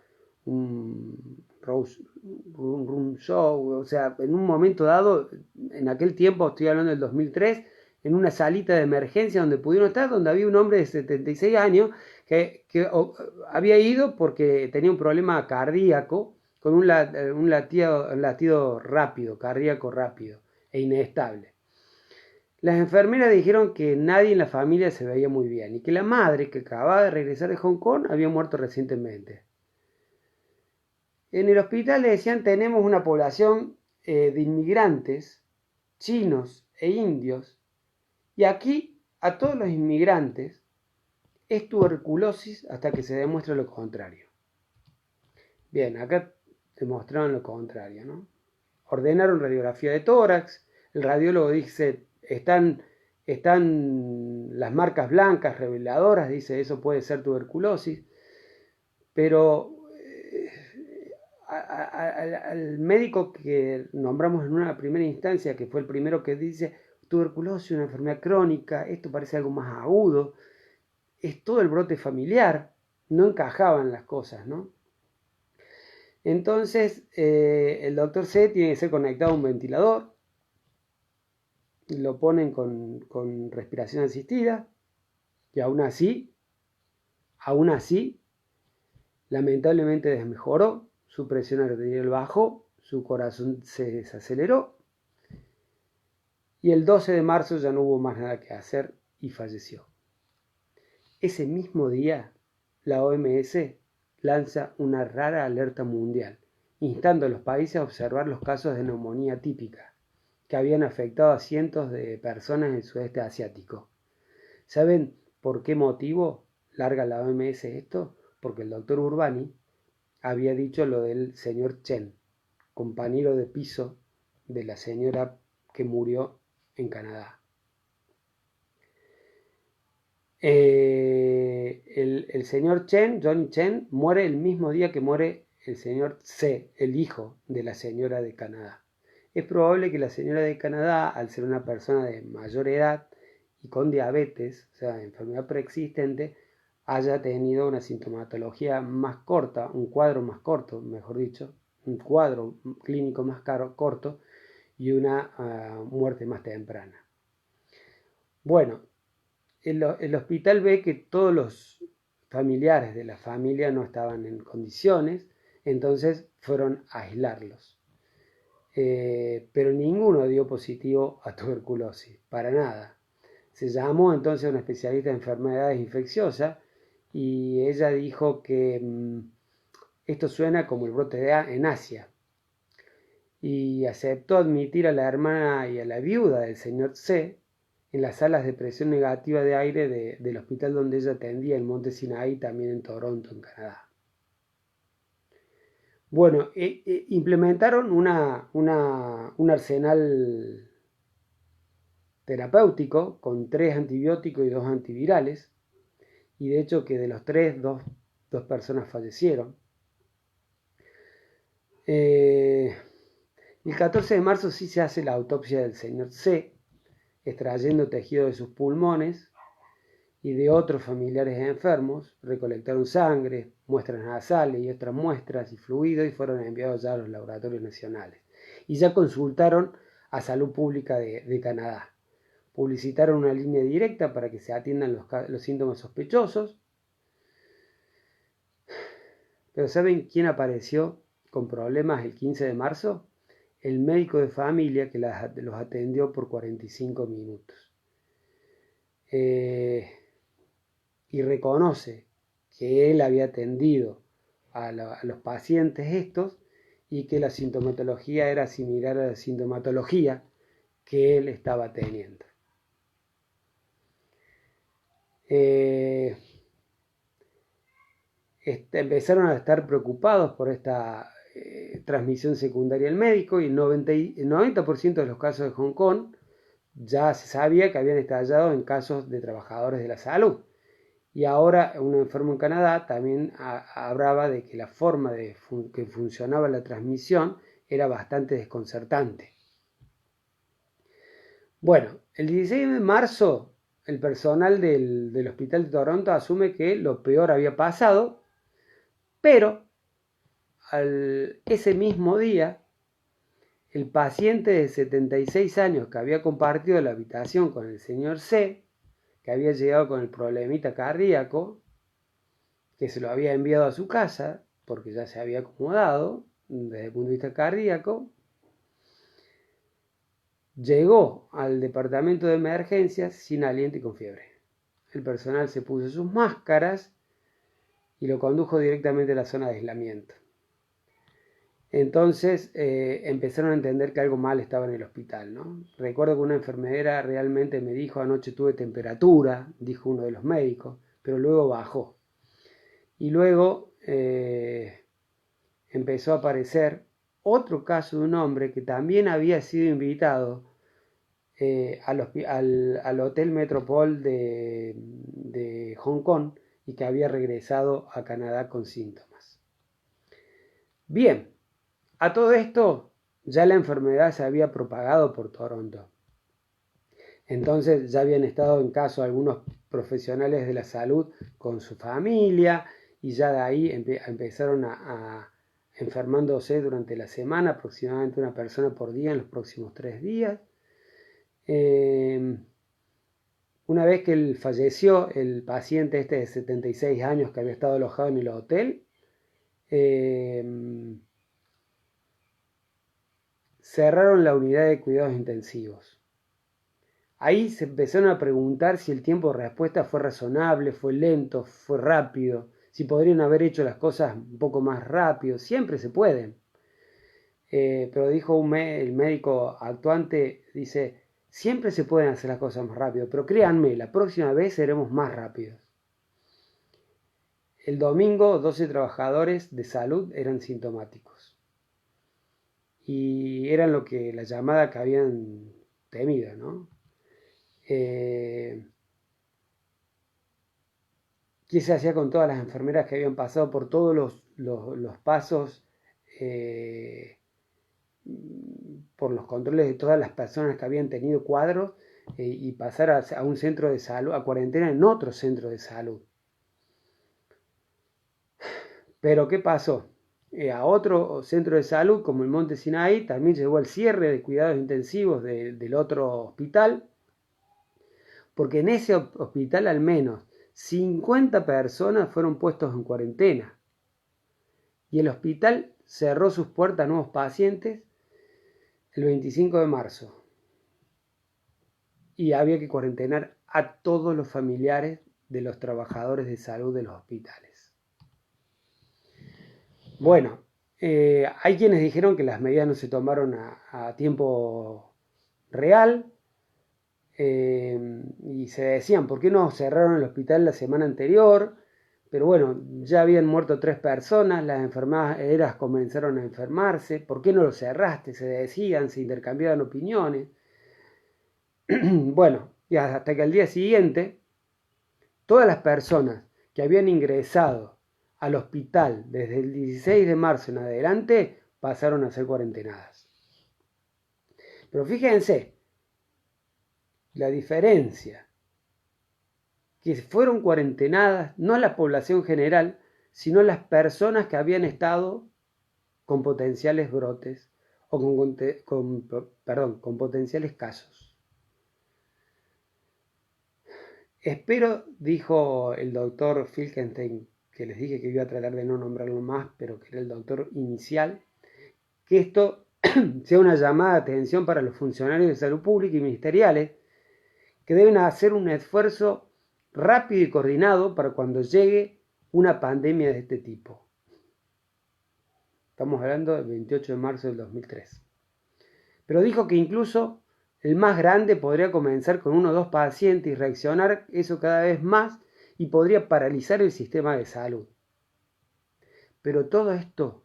room show, o sea, en un momento dado, en aquel tiempo, estoy hablando del 2003, en una salita de emergencia donde pudieron estar, donde había un hombre de 76 años que había ido porque tenía un problema cardíaco con un latido rápido, cardíaco rápido e inestable. Las enfermeras dijeron que nadie en la familia se veía muy bien y que la madre, que acababa de regresar de Hong Kong, había muerto recientemente. En el hospital le decían: tenemos una población de inmigrantes, chinos e indios, y aquí a todos los inmigrantes es tuberculosis hasta que se demuestre lo contrario. Bien, acá demostraron lo contrario, ¿no? Ordenaron radiografía de tórax, el radiólogo dice: están las marcas blancas reveladoras, dice, eso puede ser tuberculosis, pero al médico que nombramos en una primera instancia, que fue el primero que dice tuberculosis, una enfermedad crónica, esto parece algo más agudo, es todo el brote familiar, no encajaban las cosas, ¿no? Entonces el doctor C tiene que ser conectado a un ventilador, lo ponen con respiración asistida, y aún así, lamentablemente desmejoró, su presión arterial bajó, su corazón se desaceleró, y el 12 de marzo ya no hubo más nada que hacer y falleció. Ese mismo día, la OMS lanza una rara alerta mundial, instando a los países a observar los casos de neumonía típica, que habían afectado a cientos de personas en el sudeste asiático. ¿Saben por qué motivo larga la OMS esto? Porque el doctor Urbani había dicho lo del señor Chen, compañero de piso de la señora que murió en Canadá. El señor Chen, Johnny Chen, muere el mismo día que muere el señor C, el hijo de la señora de Canadá. Es probable que la señora de Canadá, al ser una persona de mayor edad y con diabetes, o sea, enfermedad preexistente, haya tenido una sintomatología más corta, un cuadro más corto, mejor dicho, un cuadro clínico más corto y una muerte más temprana. Bueno, el hospital ve que todos los familiares de la familia no estaban en condiciones, entonces fueron a aislarlos. Pero ninguno dio positivo a tuberculosis, para nada. Se llamó entonces a una especialista en enfermedades infecciosas y ella dijo que esto suena como el brote en Asia. Y aceptó admitir a la hermana y a la viuda del señor C en las salas de presión negativa de aire del hospital donde ella atendía en Monte Sinaí, también en Toronto, en Canadá. Bueno, implementaron un arsenal terapéutico con 3 antibióticos y 2 antivirales, y de hecho que de los 3, dos personas fallecieron. El 14 de marzo sí se hace la autopsia del señor C, extrayendo tejido de sus pulmones y de otros familiares enfermos. Recolectaron sangre, muestras nasales y otras muestras y fluidos y fueron enviados ya a los laboratorios nacionales. Y ya consultaron a Salud Pública de Canadá. Publicitaron una línea directa para que se atiendan los síntomas sospechosos. Pero ¿saben quién apareció con problemas el 15 de marzo? El médico de familia que los atendió por 45 minutos. Y reconoce que él había atendido a los pacientes estos y que la sintomatología era similar a la sintomatología que él estaba teniendo. Empezaron a estar preocupados por esta transmisión secundaria al médico y el 90% de los casos de Hong Kong ya se sabía que habían estallado en casos de trabajadores de la salud. Y ahora un enfermo en Canadá también hablaba de que la forma que funcionaba la transmisión era bastante desconcertante. Bueno, el 16 de marzo el personal del hospital de Toronto asume que lo peor había pasado, pero ese mismo día el paciente de 76 años que había compartido la habitación con el señor C, que había llegado con el problemita cardíaco, que se lo había enviado a su casa, porque ya se había acomodado desde el punto de vista cardíaco, llegó al departamento de emergencias sin aliento y con fiebre. El personal se puso sus máscaras y lo condujo directamente a la zona de aislamiento. Entonces empezaron a entender que algo mal estaba en el hospital, ¿no? Recuerdo que una enfermera realmente me dijo: anoche tuve temperatura, dijo uno de los médicos, pero luego bajó. Y luego empezó a aparecer otro caso de un hombre que también había sido invitado al Hotel Metropole de Hong Kong y que había regresado a Canadá con síntomas. Bien, a todo esto ya la enfermedad se había propagado por Toronto. Entonces ya habían estado en caso algunos profesionales de la salud con su familia y ya de ahí empezaron a enfermándose durante la semana, aproximadamente una persona por día en los próximos 3 días. Una vez que falleció el paciente este de 76 años que había estado alojado en el hotel, cerraron la unidad de cuidados intensivos. Ahí se empezaron a preguntar si el tiempo de respuesta fue razonable, fue lento, fue rápido, si podrían haber hecho las cosas un poco más rápido. Siempre se pueden. Pero dijo el médico actuante, dice: siempre se pueden hacer las cosas más rápido, pero créanme, la próxima vez seremos más rápidos. El domingo 12 trabajadores de salud eran sintomáticos. Y eran la llamada que habían temido, ¿no? ¿Qué se hacía con todas las enfermeras que habían pasado por todos los pasos, por los controles de todas las personas que habían tenido cuadros, y pasar a un centro de salud, a cuarentena en otro centro de salud? Pero ¿qué pasó? A otro centro de salud como el Monte Sinaí también llegó el cierre de cuidados intensivos del otro hospital, porque en ese hospital al menos 50 personas fueron puestos en cuarentena y el hospital cerró sus puertas a nuevos pacientes el 25 de marzo y había que cuarentenar a todos los familiares de los trabajadores de salud de los hospitales. Bueno, hay quienes dijeron que las medidas no se tomaron a tiempo real, y se decían: ¿por qué no cerraron el hospital la semana anterior? Pero bueno, ya habían muerto 3 personas, las enfermeras comenzaron a enfermarse. ¿Por qué no lo cerraste? Se decían, se intercambiaban opiniones. Bueno, y hasta que al día siguiente, todas las personas que habían ingresado al hospital desde el 16 de marzo en adelante pasaron a ser cuarentenadas. Pero fíjense la diferencia, que fueron cuarentenadas no la población general, sino las personas que habían estado con potenciales brotes o con potenciales casos. Espero, dijo el doctor Filkenstein, que les dije que iba a tratar de no nombrarlo más, pero que era el doctor inicial, que esto sea una llamada de atención para los funcionarios de salud pública y ministeriales, que deben hacer un esfuerzo rápido y coordinado para cuando llegue una pandemia de este tipo. Estamos hablando del 28 de marzo del 2003. Pero dijo que incluso el más grande podría comenzar con 1 o 2 pacientes y reaccionar eso cada vez más y podría paralizar el sistema de salud. Pero todo esto,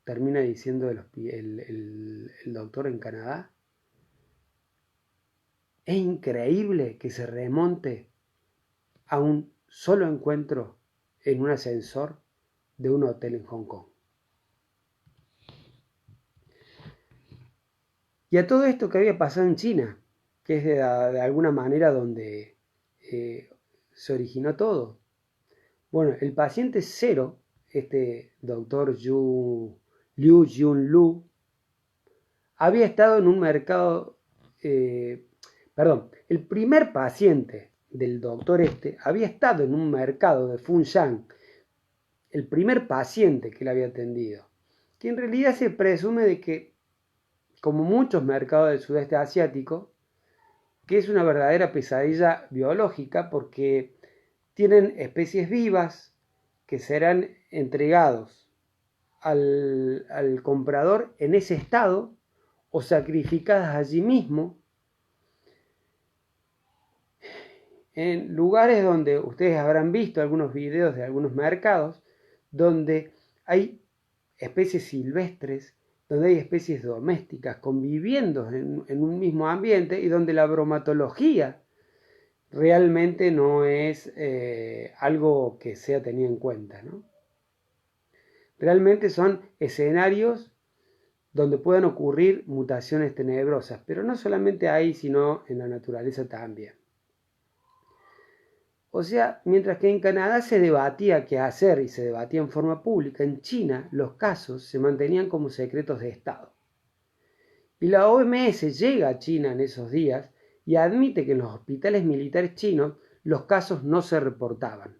termina diciendo el doctor en Canadá, es increíble que se remonte a un solo encuentro en un ascensor de un hotel en Hong Kong. Y a todo esto que había pasado en China, que es de alguna manera donde se originó todo. Bueno, el paciente cero, este doctor Liu Junlu, había estado en un mercado, el primer paciente del doctor había estado en un mercado de Fujian, el primer paciente que le había atendido, que en realidad se presume de que, como muchos mercados del sudeste asiático, que es una verdadera pesadilla biológica porque tienen especies vivas que serán entregados al comprador en ese estado o sacrificadas allí mismo en lugares donde ustedes habrán visto algunos videos de algunos mercados donde hay especies silvestres, donde hay especies domésticas conviviendo en un mismo ambiente y donde la bromatología realmente no es algo que sea tenido en cuenta, ¿no? Realmente son escenarios donde pueden ocurrir mutaciones tenebrosas, pero no solamente ahí, sino en la naturaleza también. O sea, mientras que en Canadá se debatía qué hacer y se debatía en forma pública, en China los casos se mantenían como secretos de Estado. Y la OMS llega a China en esos días y admite que en los hospitales militares chinos los casos no se reportaban.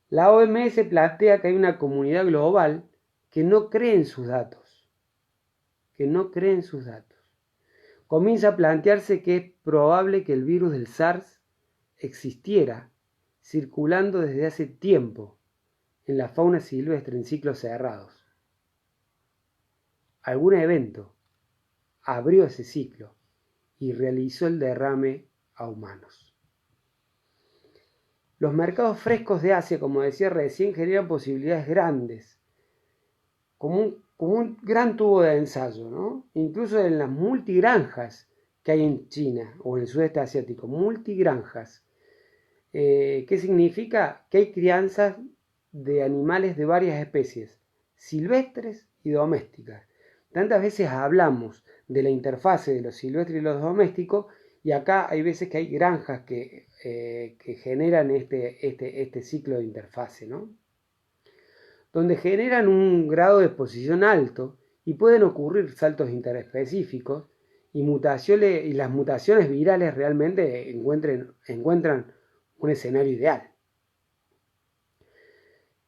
La OMS plantea que hay una comunidad global que no cree en sus datos, Comienza a plantearse que es probable que el virus del SARS existiera circulando desde hace tiempo en la fauna silvestre en ciclos cerrados. Algún evento abrió ese ciclo y realizó el derrame a humanos. Los mercados frescos de Asia, como decía recién, generan posibilidades grandes, como un gran tubo de ensayo, ¿no? Incluso en las multigranjas que hay en China o en el sudeste asiático, multigranjas. ¿Qué significa? Que hay crianzas de animales de varias especies, silvestres y domésticas. Tantas veces hablamos de la interfase de los silvestres y los domésticos, y acá hay veces que hay granjas que generan este ciclo de interfase, ¿no? Donde generan un grado de exposición alto y pueden ocurrir saltos interespecíficos y las mutaciones virales realmente encuentran un escenario ideal.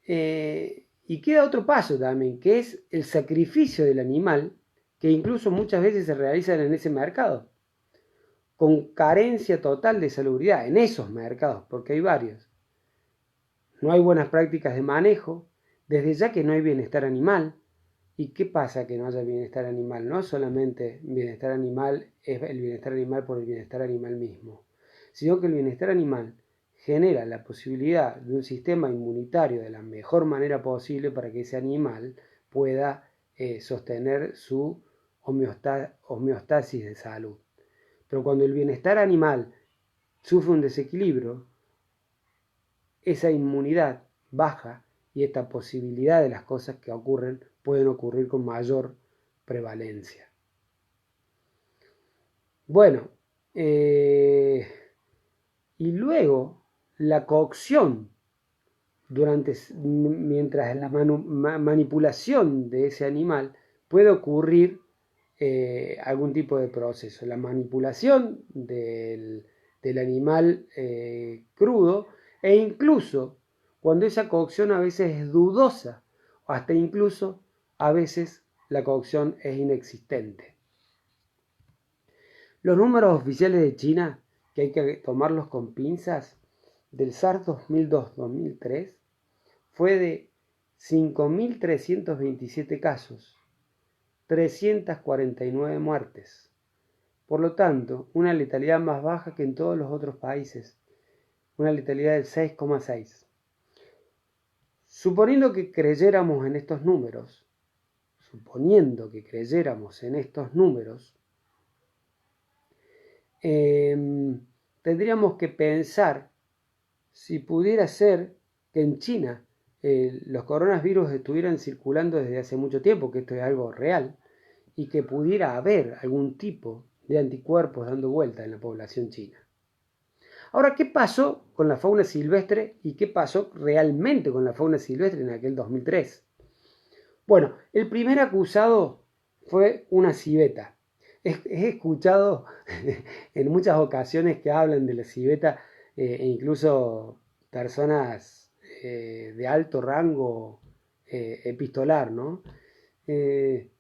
Y queda otro paso también, que es el sacrificio del animal, que incluso muchas veces se realiza en ese mercado, con carencia total de salubridad en esos mercados, porque hay varios. No hay buenas prácticas de manejo, desde ya que no hay bienestar animal. ¿Y qué pasa que no haya bienestar animal? No solamente bienestar animal es el bienestar animal por el bienestar animal mismo, sino que el bienestar animal genera la posibilidad de un sistema inmunitario de la mejor manera posible para que ese animal pueda sostener su homeostasis de salud. Pero cuando el bienestar animal sufre un desequilibrio, esa inmunidad baja y esta posibilidad de las cosas que ocurren pueden ocurrir con mayor prevalencia. Bueno, y luego la cocción mientras la manipulación de ese animal puede ocurrir algún tipo de proceso. La manipulación del animal crudo e incluso cuando esa cocción a veces es dudosa o hasta incluso a veces la cocción es inexistente. Los números oficiales de China, que hay que tomarlos con pinzas, del SARS 2002-2003 fue de 5.327 casos, 349 muertes. Por lo tanto, una letalidad más baja que en todos los otros países, una letalidad del 6,6. Suponiendo que creyéramos en estos números, tendríamos que pensar si pudiera ser que en China los coronavirus estuvieran circulando desde hace mucho tiempo, que esto es algo real, y que pudiera haber algún tipo de anticuerpos dando vuelta en la población china. Ahora, ¿qué pasó con la fauna silvestre y qué pasó realmente con la fauna silvestre en aquel 2003? Bueno, el primer acusado fue una civeta. He escuchado en muchas ocasiones que hablan de la civeta, e incluso personas de alto rango epistolar, ¿no? Eh,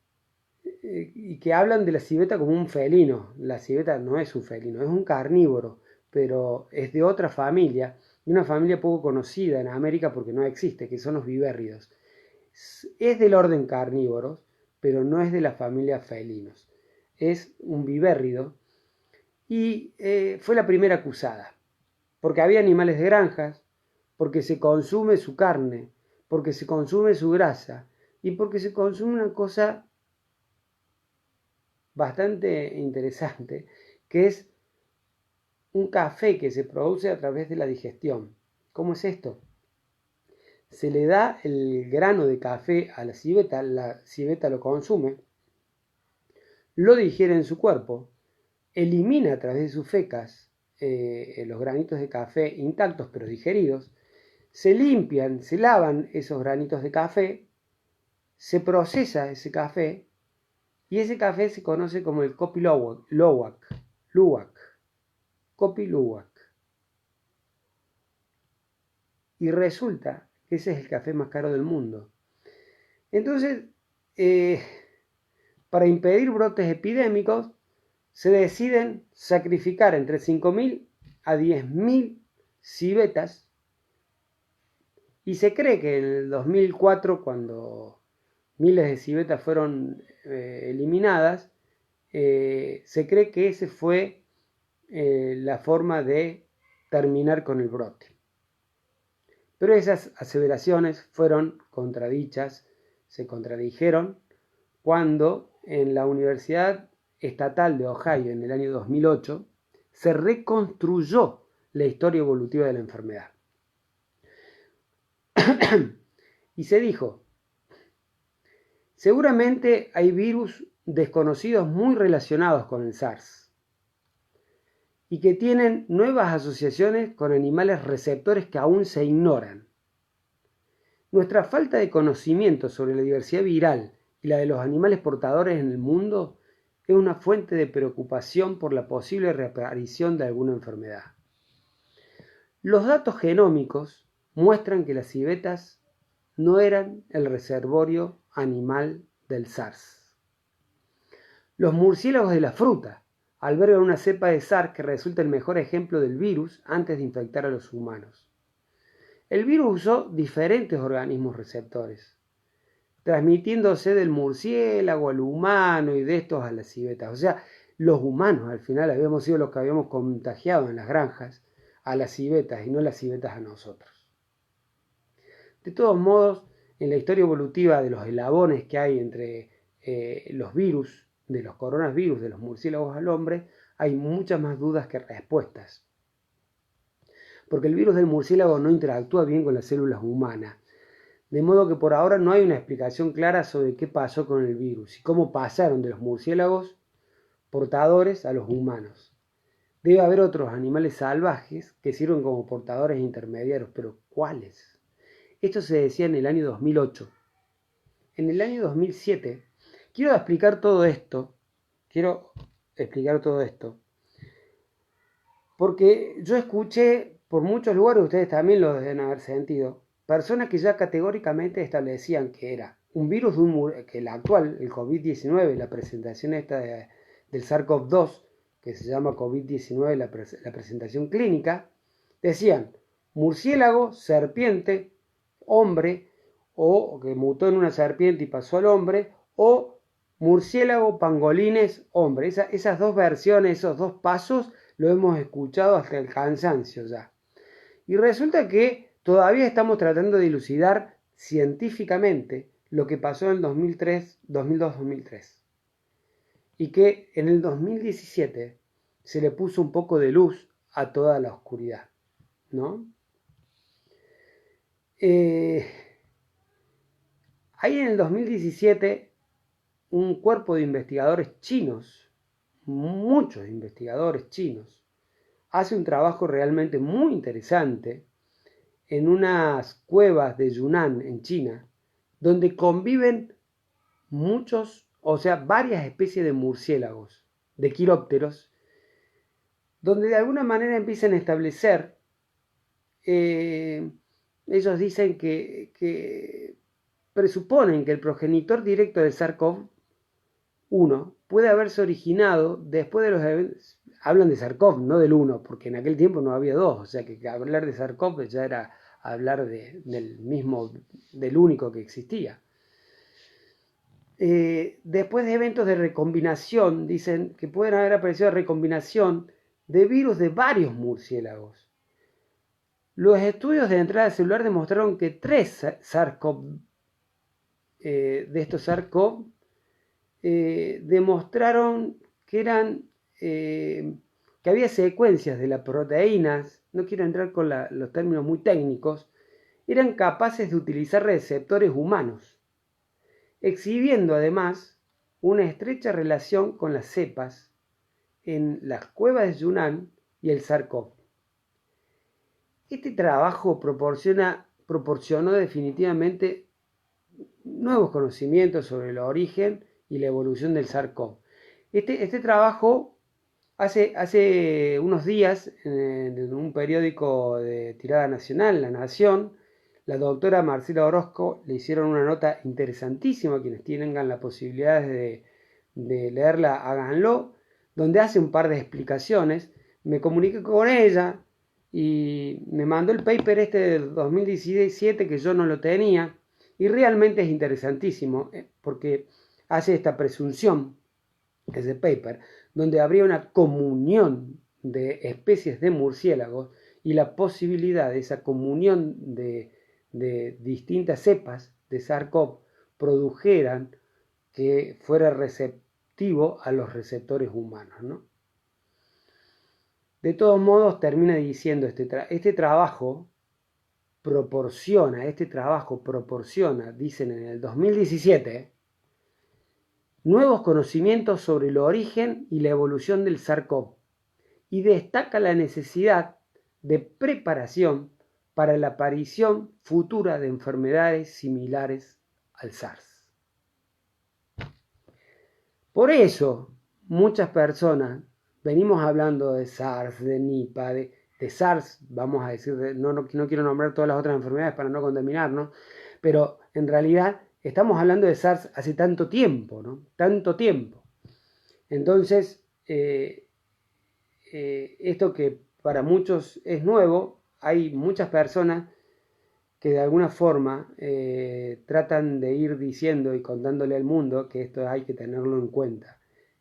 y que hablan de la civeta como un felino. La civeta no es un felino, es un carnívoro, pero es de otra familia, de una familia poco conocida en América porque no existe, que son los vivérridos. Es del orden carnívoros, pero no es de la familia felinos. Es un vivérrido y fue la primera acusada, porque había animales de granjas, porque se consume su carne, porque se consume su grasa y porque se consume una cosa bastante interesante, que es un café que se produce a través de la digestión. ¿Cómo es esto? Se le da el grano de café a la civeta lo consume, lo digiere en su cuerpo, elimina a través de sus fecas los granitos de café intactos pero digeridos, se limpian, se lavan esos granitos de café, se procesa ese café y ese café se conoce como el Kopi Luwak. Kopi Luwak. Y resulta que ese es el café más caro del mundo. Entonces, para impedir brotes epidémicos, se deciden sacrificar entre 5.000 a 10.000 civetas y se cree que en el 2004, cuando miles de civetas fueron eliminadas, se cree que esa fue la forma de terminar con el brote. Pero esas aseveraciones fueron contradichas, se contradijeron cuando en la Universidad Estatal de Ohio en el año 2008 se reconstruyó la historia evolutiva de la enfermedad. Y se dijo, seguramente hay virus desconocidos muy relacionados con el SARS y que tienen nuevas asociaciones con animales receptores que aún se ignoran. Nuestra falta de conocimiento sobre la diversidad viral y la de los animales portadores en el mundo es una fuente de preocupación por la posible reaparición de alguna enfermedad. Los datos genómicos muestran que las civetas no eran el reservorio animal del SARS. Los murciélagos de la fruta albergan una cepa de SARS que resulta el mejor ejemplo del virus antes de infectar a los humanos. El virus usó diferentes organismos receptores, transmitiéndose del murciélago al humano y de estos a las civetas. O sea, los humanos al final habíamos sido los que habíamos contagiado en las granjas a las civetas y no las civetas a nosotros. De todos modos, en la historia evolutiva de los eslabones que hay entre los virus, de los coronavirus, de los murciélagos al hombre, hay muchas más dudas que respuestas. Porque el virus del murciélago no interactúa bien con las células humanas. De modo que por ahora no hay una explicación clara sobre qué pasó con el virus y cómo pasaron de los murciélagos portadores a los humanos. Debe haber otros animales salvajes que sirven como portadores intermediarios, pero ¿cuáles? Esto se decía en el año 2008. En el año 2007, quiero explicar todo esto, porque yo escuché por muchos lugares, ustedes también lo deben haber sentido, personas que ya categóricamente establecían que era un virus que el actual, el COVID-19, la presentación esta del SARS-CoV-2, que se llama COVID-19, la presentación clínica, decían murciélago, serpiente, hombre, o que mutó en una serpiente y pasó al hombre, o murciélago, pangolines, hombre. Esas dos versiones, esos dos pasos, lo hemos escuchado hasta el cansancio ya. Y resulta que todavía estamos tratando de dilucidar científicamente lo que pasó en el 2002-2003. Y que en el 2017 se le puso un poco de luz a toda la oscuridad, ¿no? Hay en el 2017 un cuerpo de investigadores chinos, muchos investigadores chinos, hace un trabajo realmente muy interesante en unas cuevas de Yunnan, en China, donde conviven muchos o sea, varias especies de murciélagos, de quirópteros, donde de alguna manera empiezan a establecer, ellos dicen que presuponen que el progenitor directo del SARS-CoV-1 puede haberse originado después de los eventos. Hablan de SARS-CoV, no del 1, porque en aquel tiempo no había dos, o sea que hablar de SARS-CoV ya era hablar del único que existía. Después de eventos de recombinación, dicen que pueden haber aparecido recombinación de virus de varios murciélagos. Los estudios de entrada celular demostraron que 3 SARS-CoV, de estos SARS-CoV, demostraron que había secuencias de las proteínas, no quiero entrar con los términos muy técnicos, eran capaces de utilizar receptores humanos, exhibiendo además una estrecha relación con las cepas en las cuevas de Yunnan y el SARS-CoV. Este trabajo proporcionó definitivamente nuevos conocimientos sobre el origen y la evolución del SARS-CoV. Este trabajo hace unos días en un periódico de tirada nacional, La Nación, la doctora Marcela Orozco le hicieron una nota interesantísima, quienes tengan la posibilidad de leerla, háganlo, donde hace un par de explicaciones. Me comuniqué con ella y me mandó el paper este del 2017 que yo no lo tenía, y realmente es interesantísimo porque hace esta presunción, ese paper, donde habría una comunión de especies de murciélagos y la posibilidad de esa comunión de distintas cepas de SARS-CoV produjeran que fuera receptivo a los receptores humanos, ¿no? De todos modos, termina diciendo, este trabajo proporciona, dicen en el 2017, nuevos conocimientos sobre el origen y la evolución del SARS-CoV y destaca la necesidad de preparación para la aparición futura de enfermedades similares al SARS. Por eso, muchas personas venimos hablando de SARS, de Nipah, de SARS, vamos a decir, no quiero nombrar todas las otras enfermedades para no contaminarnos, pero en realidad estamos hablando de SARS hace tanto tiempo, ¿no? Tanto tiempo. Entonces, esto que para muchos es nuevo, hay muchas personas que de alguna forma tratan de ir diciendo y contándole al mundo que esto hay que tenerlo en cuenta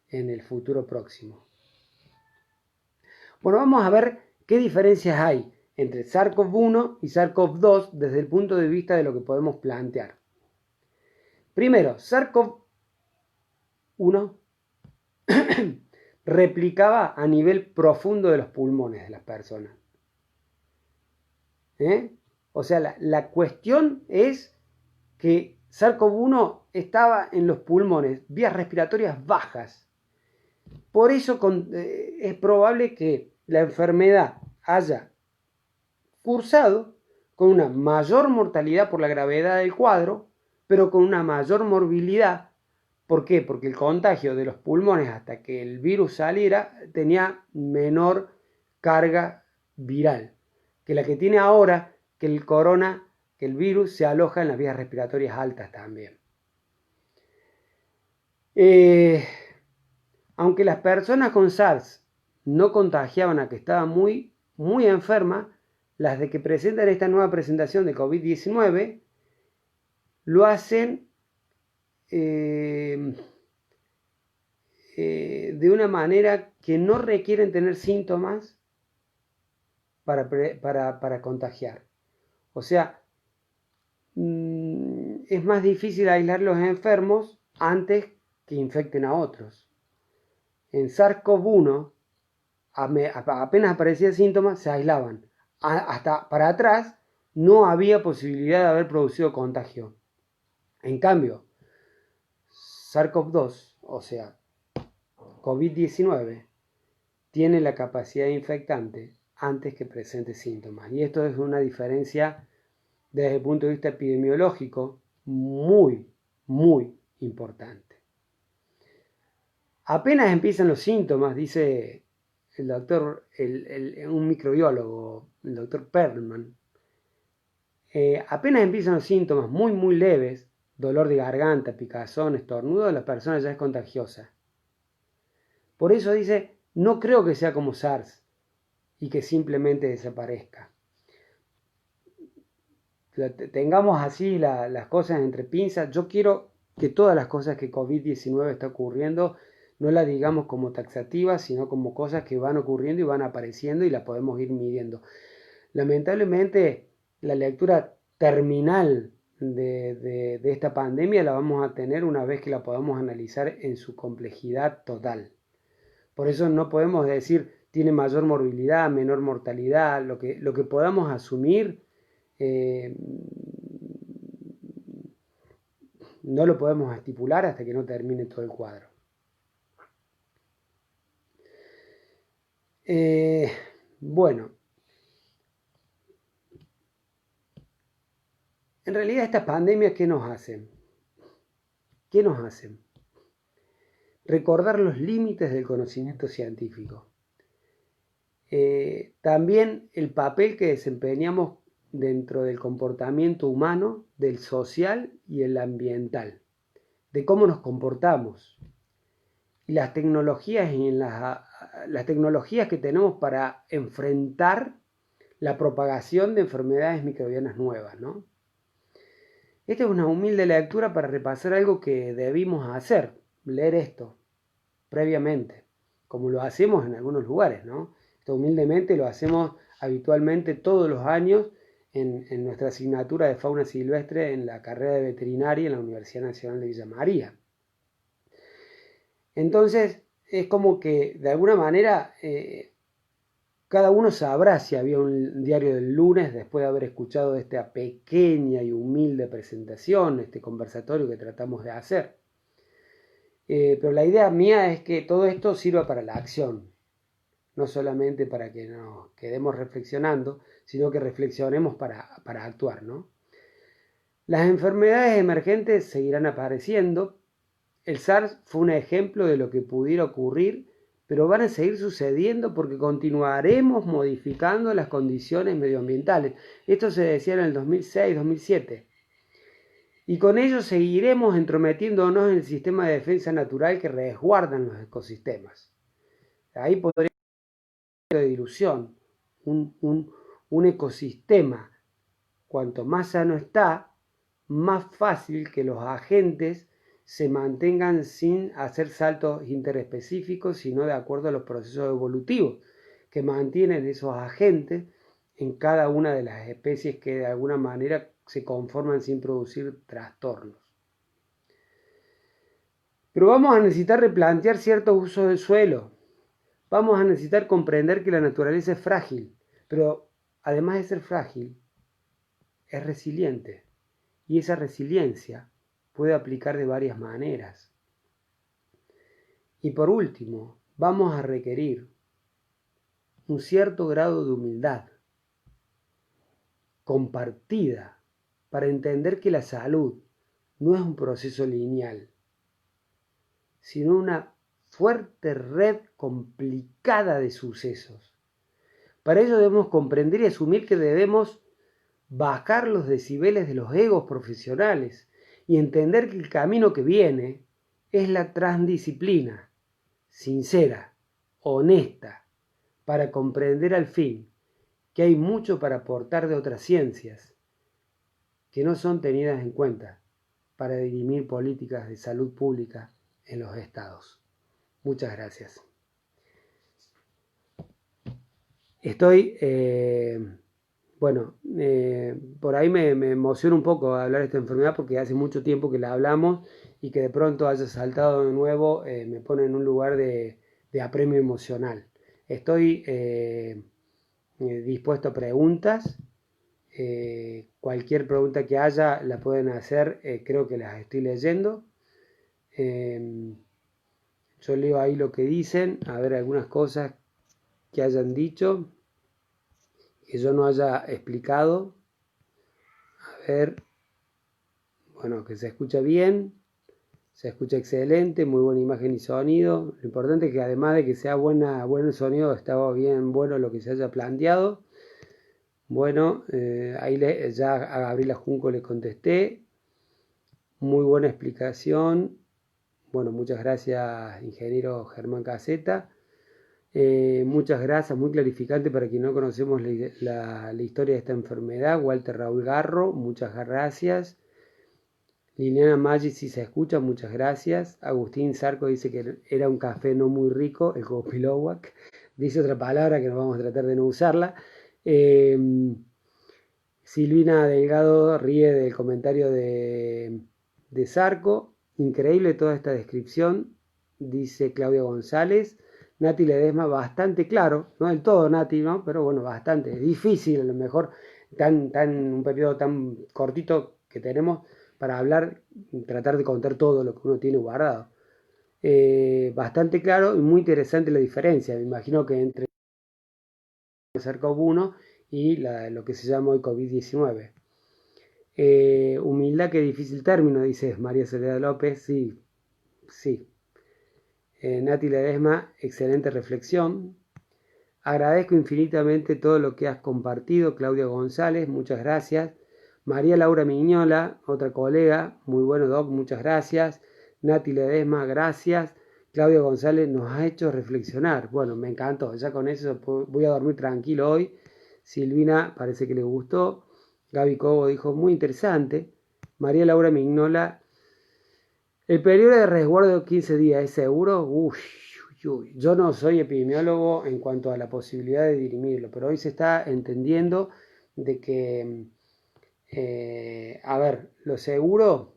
en el futuro próximo. Bueno, vamos a ver qué diferencias hay entre SARS-CoV-1 y SARS-CoV-2 desde el punto de vista de lo que podemos plantear. Primero, SARS-CoV-1 replicaba a nivel profundo de los pulmones de las personas. O sea, la cuestión es que SARS-CoV-1 estaba en los pulmones, vías respiratorias bajas. Por eso es probable que la enfermedad haya cursado con una mayor mortalidad por la gravedad del cuadro, pero con una mayor morbilidad. ¿Por qué? Porque el contagio de los pulmones hasta que el virus saliera tenía menor carga viral que la que tiene ahora, que el virus se aloja en las vías respiratorias altas también. Aunque las personas con SARS no contagiaban a que estaban muy, muy enfermas, las de que presentan esta nueva presentación de COVID-19 lo hacen de una manera que no requieren tener síntomas para contagiar. O sea, es más difícil aislar los enfermos antes que infecten a otros. En SARS-CoV-1, apenas aparecían síntomas, se aislaban. Hasta para atrás no había posibilidad de haber producido contagio. En cambio, SARS-CoV-2, o sea, COVID-19, tiene la capacidad infectante antes que presente síntomas. Y esto es una diferencia desde el punto de vista epidemiológico muy, muy importante. Apenas empiezan los síntomas, dice el doctor, un microbiólogo, el doctor Perlman, apenas empiezan los síntomas muy leves, dolor de garganta, picazón, estornudo, la persona ya es contagiosa. Por eso dice, no creo que sea como SARS y que simplemente desaparezca. Tengamos así las cosas entre pinzas. Yo quiero que todas las cosas que COVID-19 está ocurriendo no las digamos como taxativas, sino como cosas que van ocurriendo y van apareciendo y las podemos ir midiendo. Lamentablemente, la lectura terminal de esta pandemia la vamos a tener una vez que la podamos analizar en su complejidad total. Por eso no podemos decir tiene mayor morbilidad, menor mortalidad, lo que podamos asumir no lo podemos estipular hasta que no termine todo el cuadro. Bueno, en realidad estas pandemias, ¿qué nos hacen? ¿Qué nos hacen? Recordar los límites del conocimiento científico. También el papel que desempeñamos dentro del comportamiento humano, del social y el ambiental, de cómo nos comportamos. Y las tecnologías que tenemos para enfrentar la propagación de enfermedades microbianas nuevas, ¿no? Esta es una humilde lectura para repasar algo que debimos hacer, leer esto previamente, como lo hacemos en algunos lugares, ¿no? Esto humildemente lo hacemos habitualmente todos los años en nuestra asignatura de fauna silvestre en la carrera de veterinaria en la Universidad Nacional de Villa María. Entonces, es como que de alguna manera cada uno sabrá si había un diario del lunes después de haber escuchado esta pequeña y humilde presentación, este conversatorio que tratamos de hacer. Pero la idea mía es que todo esto sirva para la acción, no solamente para que nos quedemos reflexionando, sino que reflexionemos para actuar, ¿no? Las enfermedades emergentes seguirán apareciendo. El SARS fue un ejemplo de lo que pudiera ocurrir, pero van a seguir sucediendo porque continuaremos modificando las condiciones medioambientales. Esto se decía en el 2006-2007. Y con ello seguiremos entrometiéndonos en el sistema de defensa natural que resguardan los ecosistemas. Ahí podría haber de dilución. Un ecosistema, cuanto más sano está, más fácil que los agentes se mantengan sin hacer saltos interespecíficos, sino de acuerdo a los procesos evolutivos que mantienen esos agentes en cada una de las especies que de alguna manera se conforman sin producir trastornos. Pero vamos a necesitar replantear ciertos usos del suelo. Vamos a necesitar comprender que la naturaleza es frágil, pero además de ser frágil, es resiliente. Y esa resiliencia puede aplicar de varias maneras. Y por último, vamos a requerir un cierto grado de humildad compartida para entender que la salud no es un proceso lineal, sino una fuerte red complicada de sucesos. Para ello debemos comprender y asumir que debemos bajar los decibeles de los egos profesionales y entender que el camino que viene es la transdisciplina, sincera, honesta, para comprender al fin que hay mucho para aportar de otras ciencias que no son tenidas en cuenta para dirimir políticas de salud pública en los estados. Muchas gracias. Estoy, por ahí me emociona un poco hablar de esta enfermedad porque hace mucho tiempo que la hablamos y que de pronto haya saltado de nuevo me pone en un lugar de apremio emocional. Estoy dispuesto a preguntas. Cualquier pregunta que haya la pueden hacer, creo que las estoy leyendo. Yo leo ahí lo que dicen, a ver algunas cosas que hayan dicho, que yo no haya explicado. A ver, bueno, que se escucha bien, Se escucha excelente, muy buena imagen y sonido. Lo importante es que además de que sea bueno el sonido, estaba bien bueno lo que se haya planteado. Bueno, ahí ya a Gabriela Junco le contesté. Muy buena explicación. Bueno, muchas gracias, ingeniero Germán Caseta. Muchas gracias, muy clarificante para quien no conocemos la historia de esta enfermedad. Walter Raúl Garro, muchas gracias. Liliana Maggi, si se escucha, muchas gracias. Agustín Zarco dice que era un café no muy rico, el Copilowak. Dice otra palabra que nos vamos a tratar de no usarla. Silvina Delgado ríe del comentario de Zarco. Increíble toda esta descripción, dice Claudia González. Nati Ledesma, bastante claro, no del todo Nati, ¿no? Pero bueno, bastante. Difícil, a lo mejor, un periodo tan cortito que tenemos para hablar, tratar de contar todo lo que uno tiene guardado. Bastante claro y muy interesante la diferencia. Me imagino que entre el SARS-CoV-1 y lo que se llama hoy COVID-19. Humildad, qué difícil término, dice María Soledad López. Sí, sí. Nati Ledesma, excelente reflexión. Agradezco infinitamente todo lo que has compartido, Claudia González, muchas gracias. María Laura Miñola, otra colega, muy bueno Doc, muchas gracias. Nati Ledesma, gracias. Claudia González nos ha hecho reflexionar. Bueno, me encantó, ya con eso voy a dormir tranquilo hoy. Silvina parece que le gustó. Gaby Cobo dijo, muy interesante. María Laura Miñola, el periodo de resguardo de 15 días, ¿es seguro? Yo no soy epidemiólogo en cuanto a la posibilidad de dirimirlo, pero hoy se está entendiendo de que, a ver, lo seguro,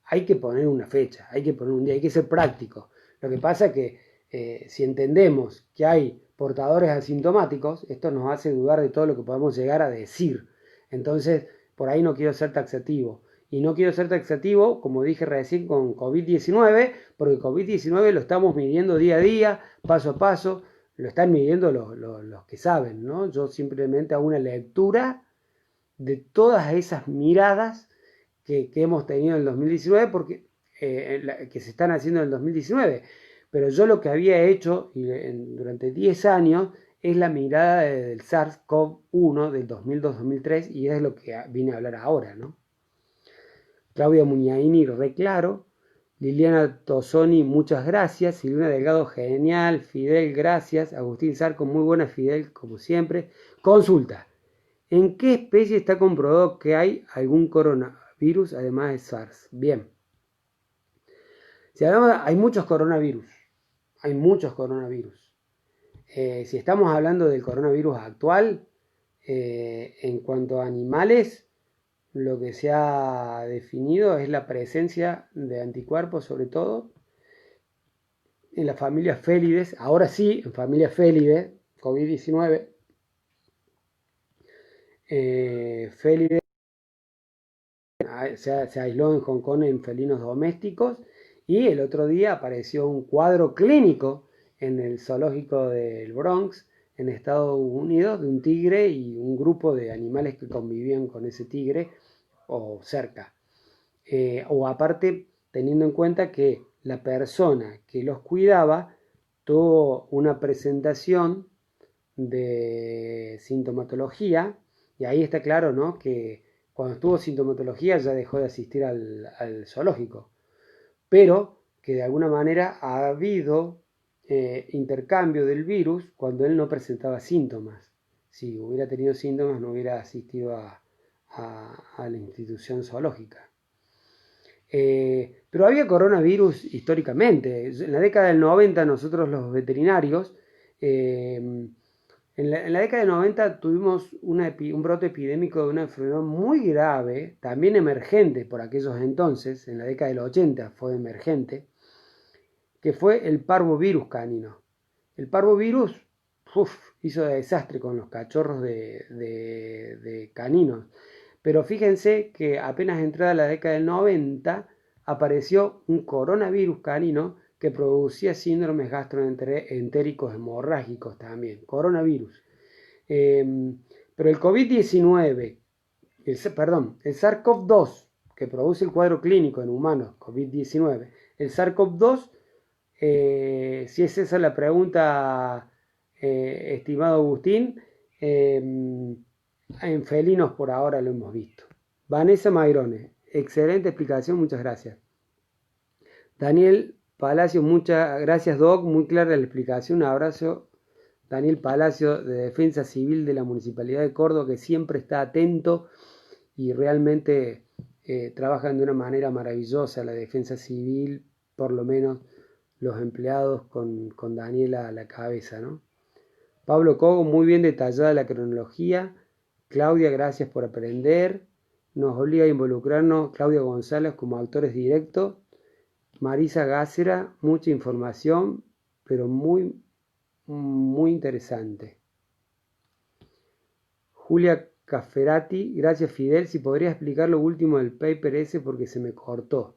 hay que poner una fecha, hay que poner un día, hay que ser práctico. Lo que pasa es que si entendemos que hay portadores asintomáticos, esto nos hace dudar de todo lo que podemos llegar a decir. Entonces, por ahí no quiero ser taxativo. Y no quiero ser taxativo, como dije recién, con COVID-19, porque COVID-19 lo estamos midiendo día a día, paso a paso, lo están midiendo los que saben, ¿no? Yo simplemente hago una lectura de todas esas miradas que hemos tenido en el 2019, porque, que se están haciendo en el 2019. Pero yo lo que había hecho durante 10 años es la mirada del SARS-CoV-1 del 2002-2003 y es lo que vine a hablar ahora, ¿no? Claudia Muñaini, re claro. Liliana Tosoni, muchas gracias. Silvina Delgado, genial. Fidel, gracias. Agustín Zarco, muy buena. Fidel, como siempre. Consulta. ¿En qué especie está comprobado que hay algún coronavirus además de SARS? Bien. Si hablamos, hay muchos coronavirus. Hay muchos coronavirus. Si estamos hablando del coronavirus actual, en cuanto a animales, lo que se ha definido es la presencia de anticuerpos, sobre todo en la familia Félides. Ahora sí, en familia Félides, COVID-19, Félides se aisló en Hong Kong en felinos domésticos y el otro día apareció un cuadro clínico en el zoológico del Bronx, en Estados Unidos, de un tigre y un grupo de animales que convivían con ese tigre o cerca. O aparte, teniendo en cuenta que la persona que los cuidaba tuvo una presentación de sintomatología, y ahí está claro, ¿no?, que cuando estuvo sintomatología ya dejó de asistir al zoológico, pero que de alguna manera ha habido intercambio del virus cuando él no presentaba síntomas. Si hubiera tenido síntomas no hubiera asistido a la institución zoológica. Pero había coronavirus históricamente. En la década del 90 nosotros los veterinarios, en la década del 90 tuvimos un brote epidémico de una enfermedad muy grave, también emergente por aquellos entonces, en la década del 80 fue emergente, que fue el parvovirus canino. El parvovirus hizo desastre con los cachorros de caninos. Pero fíjense que apenas entrada la década del 90 apareció un coronavirus canino que producía síndromes gastroentéricos hemorrágicos también, coronavirus. Pero el COVID-19, el SARS-CoV-2, que produce el cuadro clínico en humanos, COVID-19. El SARS-CoV-2, si es esa la pregunta, estimado Agustín, en felinos por ahora lo hemos visto. Vanessa Mairone, excelente explicación, muchas gracias. Daniel Palacio, muchas gracias Doc, muy clara la explicación, un abrazo. Daniel Palacio de Defensa Civil de la Municipalidad de Córdoba, que siempre está atento y realmente trabajan de una manera maravillosa la Defensa Civil, por lo menos los empleados con Daniel a la cabeza, ¿no? Pablo Cogo, muy bien detallada la cronología. Claudia, gracias por aprender. Nos obliga a involucrarnos Claudia González como autores directos. Marisa Gácera, mucha información, pero muy interesante. Julia Cafferati, gracias Fidel, si podría explicar lo último del paper ese porque se me cortó.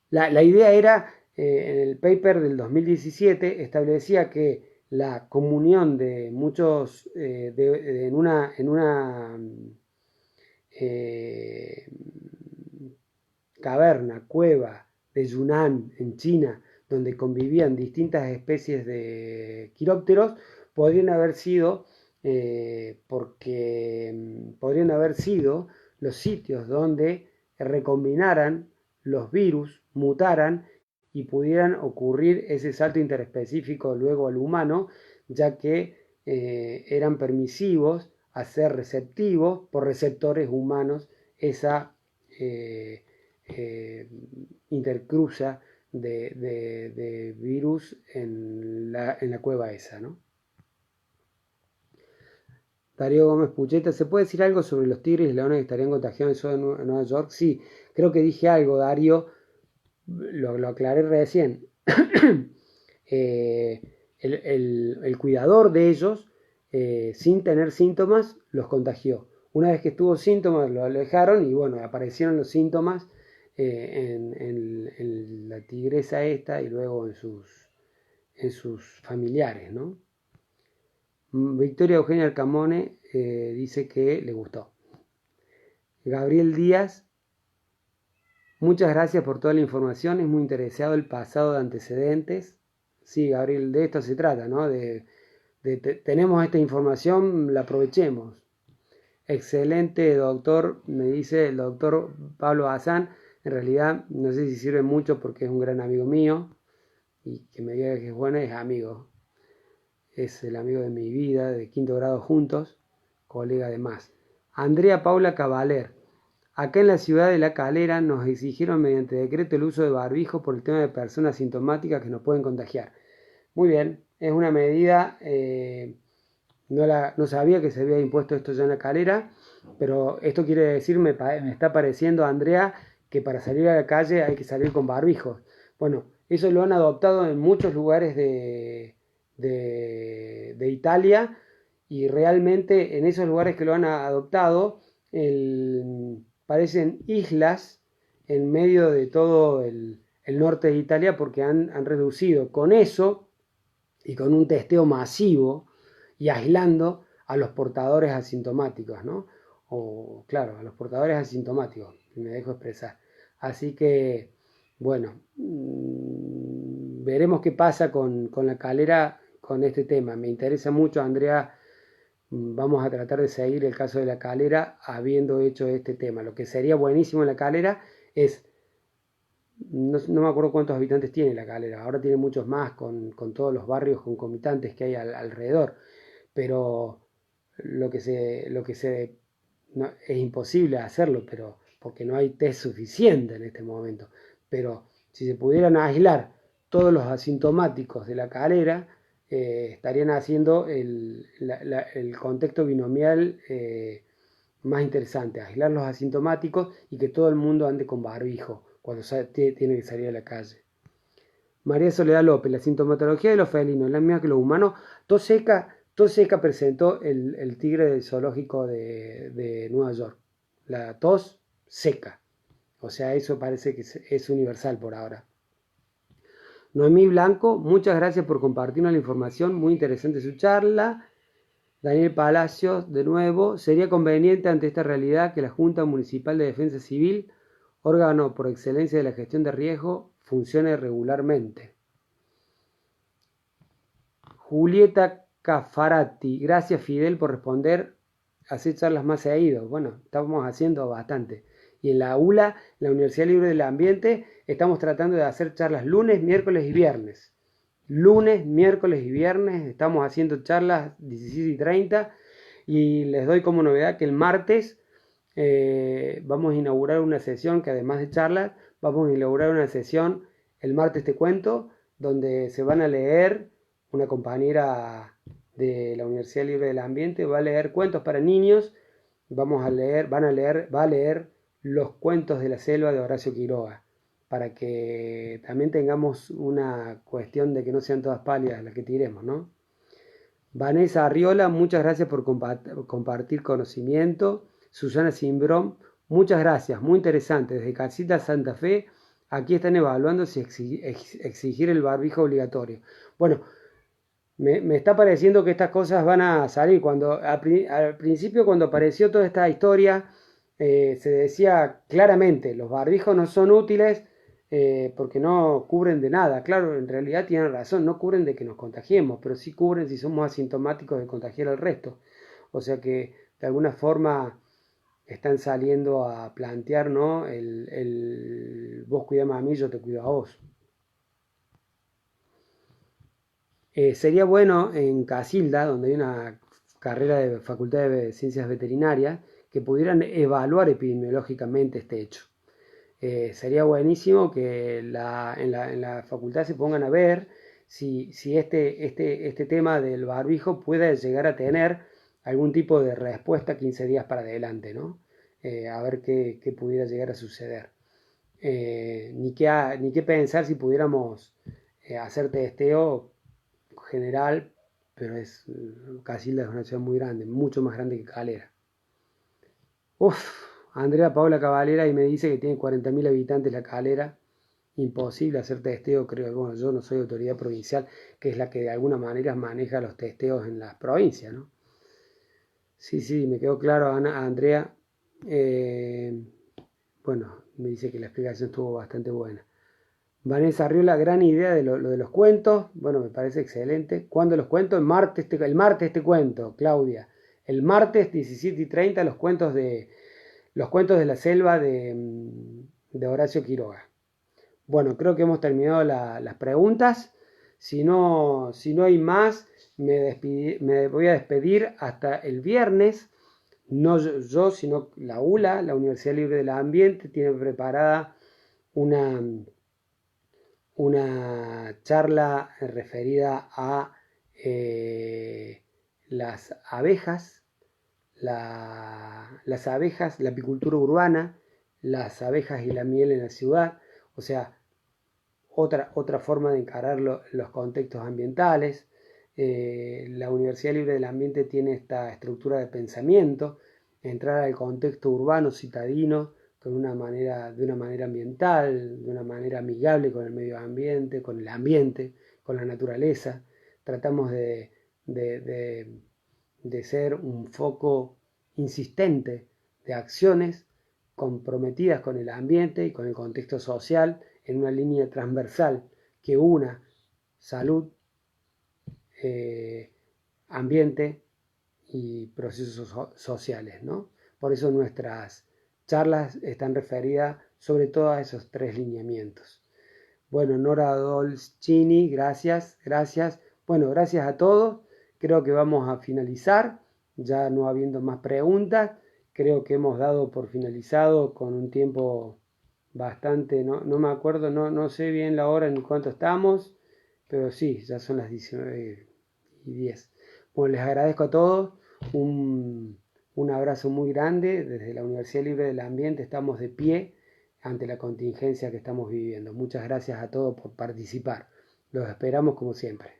La idea era, en el paper del 2017, establecía que la comunión de muchos, en una caverna, cueva de Yunnan en China, donde convivían distintas especies de quirópteros, podrían haber sido los sitios donde recombinaran los virus, mutaran y pudieran ocurrir ese salto interespecífico luego al humano, ya que eran permisivos a ser receptivos por receptores humanos esa intercruza de virus en la cueva esa, ¿no? Darío Gómez Pucheta, ¿se puede decir algo sobre los tigres y leones que estarían contagiados en Nueva York? Sí, creo que dije algo, Darío, lo aclaré recién. El cuidador de ellos, sin tener síntomas, los contagió. Una vez que tuvo síntomas, lo alejaron y bueno, aparecieron los síntomas en la tigresa esta y luego en sus familiares, ¿no? Victoria Eugenia Alcamone dice que le gustó. Gabriel Díaz, muchas gracias por toda la información, es muy interesado el pasado de antecedentes. Sí, Gabriel, de esto se trata, ¿no? Tenemos esta información, la aprovechemos. Excelente, doctor, me dice el doctor Pablo Bazán. En realidad, no sé si sirve mucho porque es un gran amigo mío y que me diga que es bueno, es amigo. Es el amigo de mi vida, de quinto grado juntos, colega de más. Andrea Paula Cavaler. Acá en la ciudad de La Calera nos exigieron mediante decreto el uso de barbijo por el tema de personas sintomáticas que nos pueden contagiar. Muy bien, es una medida, no sabía que se había impuesto esto ya en La Calera, pero esto quiere decir, me está pareciendo, Andrea, que para salir a la calle hay que salir con barbijos. Bueno, eso lo han adoptado en muchos lugares de Italia y realmente en esos lugares que lo han adoptado parecen islas en medio de todo el norte de Italia porque han reducido con eso y con un testeo masivo y aislando a los portadores asintomáticos, ¿no? O claro, a los portadores asintomáticos, me dejo expresar. Así que, bueno, veremos qué pasa con La Calera con este tema. Me interesa mucho, Andrea. Vamos a tratar de seguir el caso de La Calera habiendo hecho este tema. Lo que sería buenísimo en La Calera es, no me acuerdo cuántos habitantes tiene La Calera, ahora tiene muchos más con todos los barrios concomitantes que hay alrededor, pero no, es imposible hacerlo, pero porque no hay test suficiente en este momento. Pero si se pudieran aislar todos los asintomáticos de La Calera, estarían haciendo el contexto binomial más interesante, aislar los asintomáticos y que todo el mundo ande con barbijo cuando tiene que salir a la calle. María Soledad López, la sintomatología de los felinos es la misma que los humanos. Tos seca presentó el tigre del zoológico de Nueva York. La tos seca. O sea, eso parece que es universal por ahora. Noemí Blanco, muchas gracias por compartirnos la información, muy interesante su charla. Daniel Palacios, de nuevo, ¿sería conveniente ante esta realidad que la Junta Municipal de Defensa Civil órgano por excelencia de la gestión de riesgo, funcione regularmente. Julieta Cafarati, gracias Fidel por responder, hacer charlas más seguido. Bueno, estamos haciendo bastante. Y en la ULA, la Universidad Libre del Ambiente, estamos tratando de hacer charlas lunes, miércoles y viernes. Lunes, miércoles y viernes estamos haciendo charlas 16:30 y les doy como novedad que el martes vamos a inaugurar una sesión que además de charlas, vamos a inaugurar una sesión el martes te cuento, donde se van a leer, una compañera de la Universidad Libre del Ambiente va a leer cuentos para niños, va a leer los cuentos de la selva de Horacio Quiroga, para que también tengamos una cuestión de que no sean todas pálidas las que tiremos, ¿no? Vanessa Arriola, muchas gracias por compartir conocimiento. Susana Simbrón, muchas gracias, muy interesante. Desde Casita Santa Fe, aquí están evaluando si exigir el barbijo obligatorio. Bueno, me está pareciendo que estas cosas van a salir. Al principio, cuando apareció toda esta historia, se decía claramente, los barbijos no son útiles porque no cubren de nada. Claro, en realidad tienen razón, no cubren de que nos contagiemos, pero sí cubren si somos asintomáticos de contagiar al resto. O sea que de alguna forma están saliendo a plantear, ¿no? Vos cuidame a mí, yo te cuido a vos. Sería bueno en Casilda, donde hay una carrera de Facultad de Ciencias Veterinarias, que pudieran evaluar epidemiológicamente este hecho. Sería buenísimo que en la facultad se pongan a ver si este tema del barbijo puede llegar a tener algún tipo de respuesta 15 días para adelante, ¿no? A ver qué pudiera llegar a suceder. Ni qué pensar si pudiéramos hacer testeo general, pero Casilda es una ciudad muy grande, mucho más grande que Calera. Andrea Paula Cavalera y me dice que tiene 40.000 habitantes la Calera. Imposible hacer testeo, creo. Bueno, yo no soy autoridad provincial, que es la que de alguna manera maneja los testeos en las provincias, ¿no? Sí, me quedó claro, Andrea. Bueno, me dice que la explicación estuvo bastante buena. Vanessa Arriola, gran idea de lo de los cuentos. Bueno, me parece excelente. ¿Cuándo los cuento? El martes te cuento, Claudia. El martes 17:30 los cuentos de la selva de Horacio Quiroga. Bueno, creo que hemos terminado las preguntas. Si no hay más, me voy a despedir hasta el viernes. No yo, sino la ULA, la Universidad Libre del Ambiente, tiene preparada una charla referida a las abejas, las abejas, la apicultura urbana, las abejas y la miel en la ciudad, o sea, otra forma de encarar los contextos ambientales. La Universidad Libre del Ambiente tiene esta estructura de pensamiento, entrar al contexto urbano citadino de una manera ambiental, de una manera amigable con el medio ambiente, con el ambiente, con la naturaleza. Tratamos de ser un foco insistente de acciones comprometidas con el ambiente y con el contexto social en una línea transversal que una salud, ambiente y procesos sociales, ¿no? Por eso nuestras charlas están referidas sobre todo a esos tres lineamientos. Bueno, Nora Dolcini, gracias. Bueno, gracias a todos. Creo que vamos a finalizar, ya no habiendo más preguntas. Creo que hemos dado por finalizado con un tiempo bastante, no me acuerdo, no sé bien la hora en cuánto estamos, pero sí, ya son las 19:10. Bueno, les agradezco a todos, un abrazo muy grande. Desde la Universidad Libre del Ambiente estamos de pie ante la contingencia que estamos viviendo. Muchas gracias a todos por participar. Los esperamos como siempre.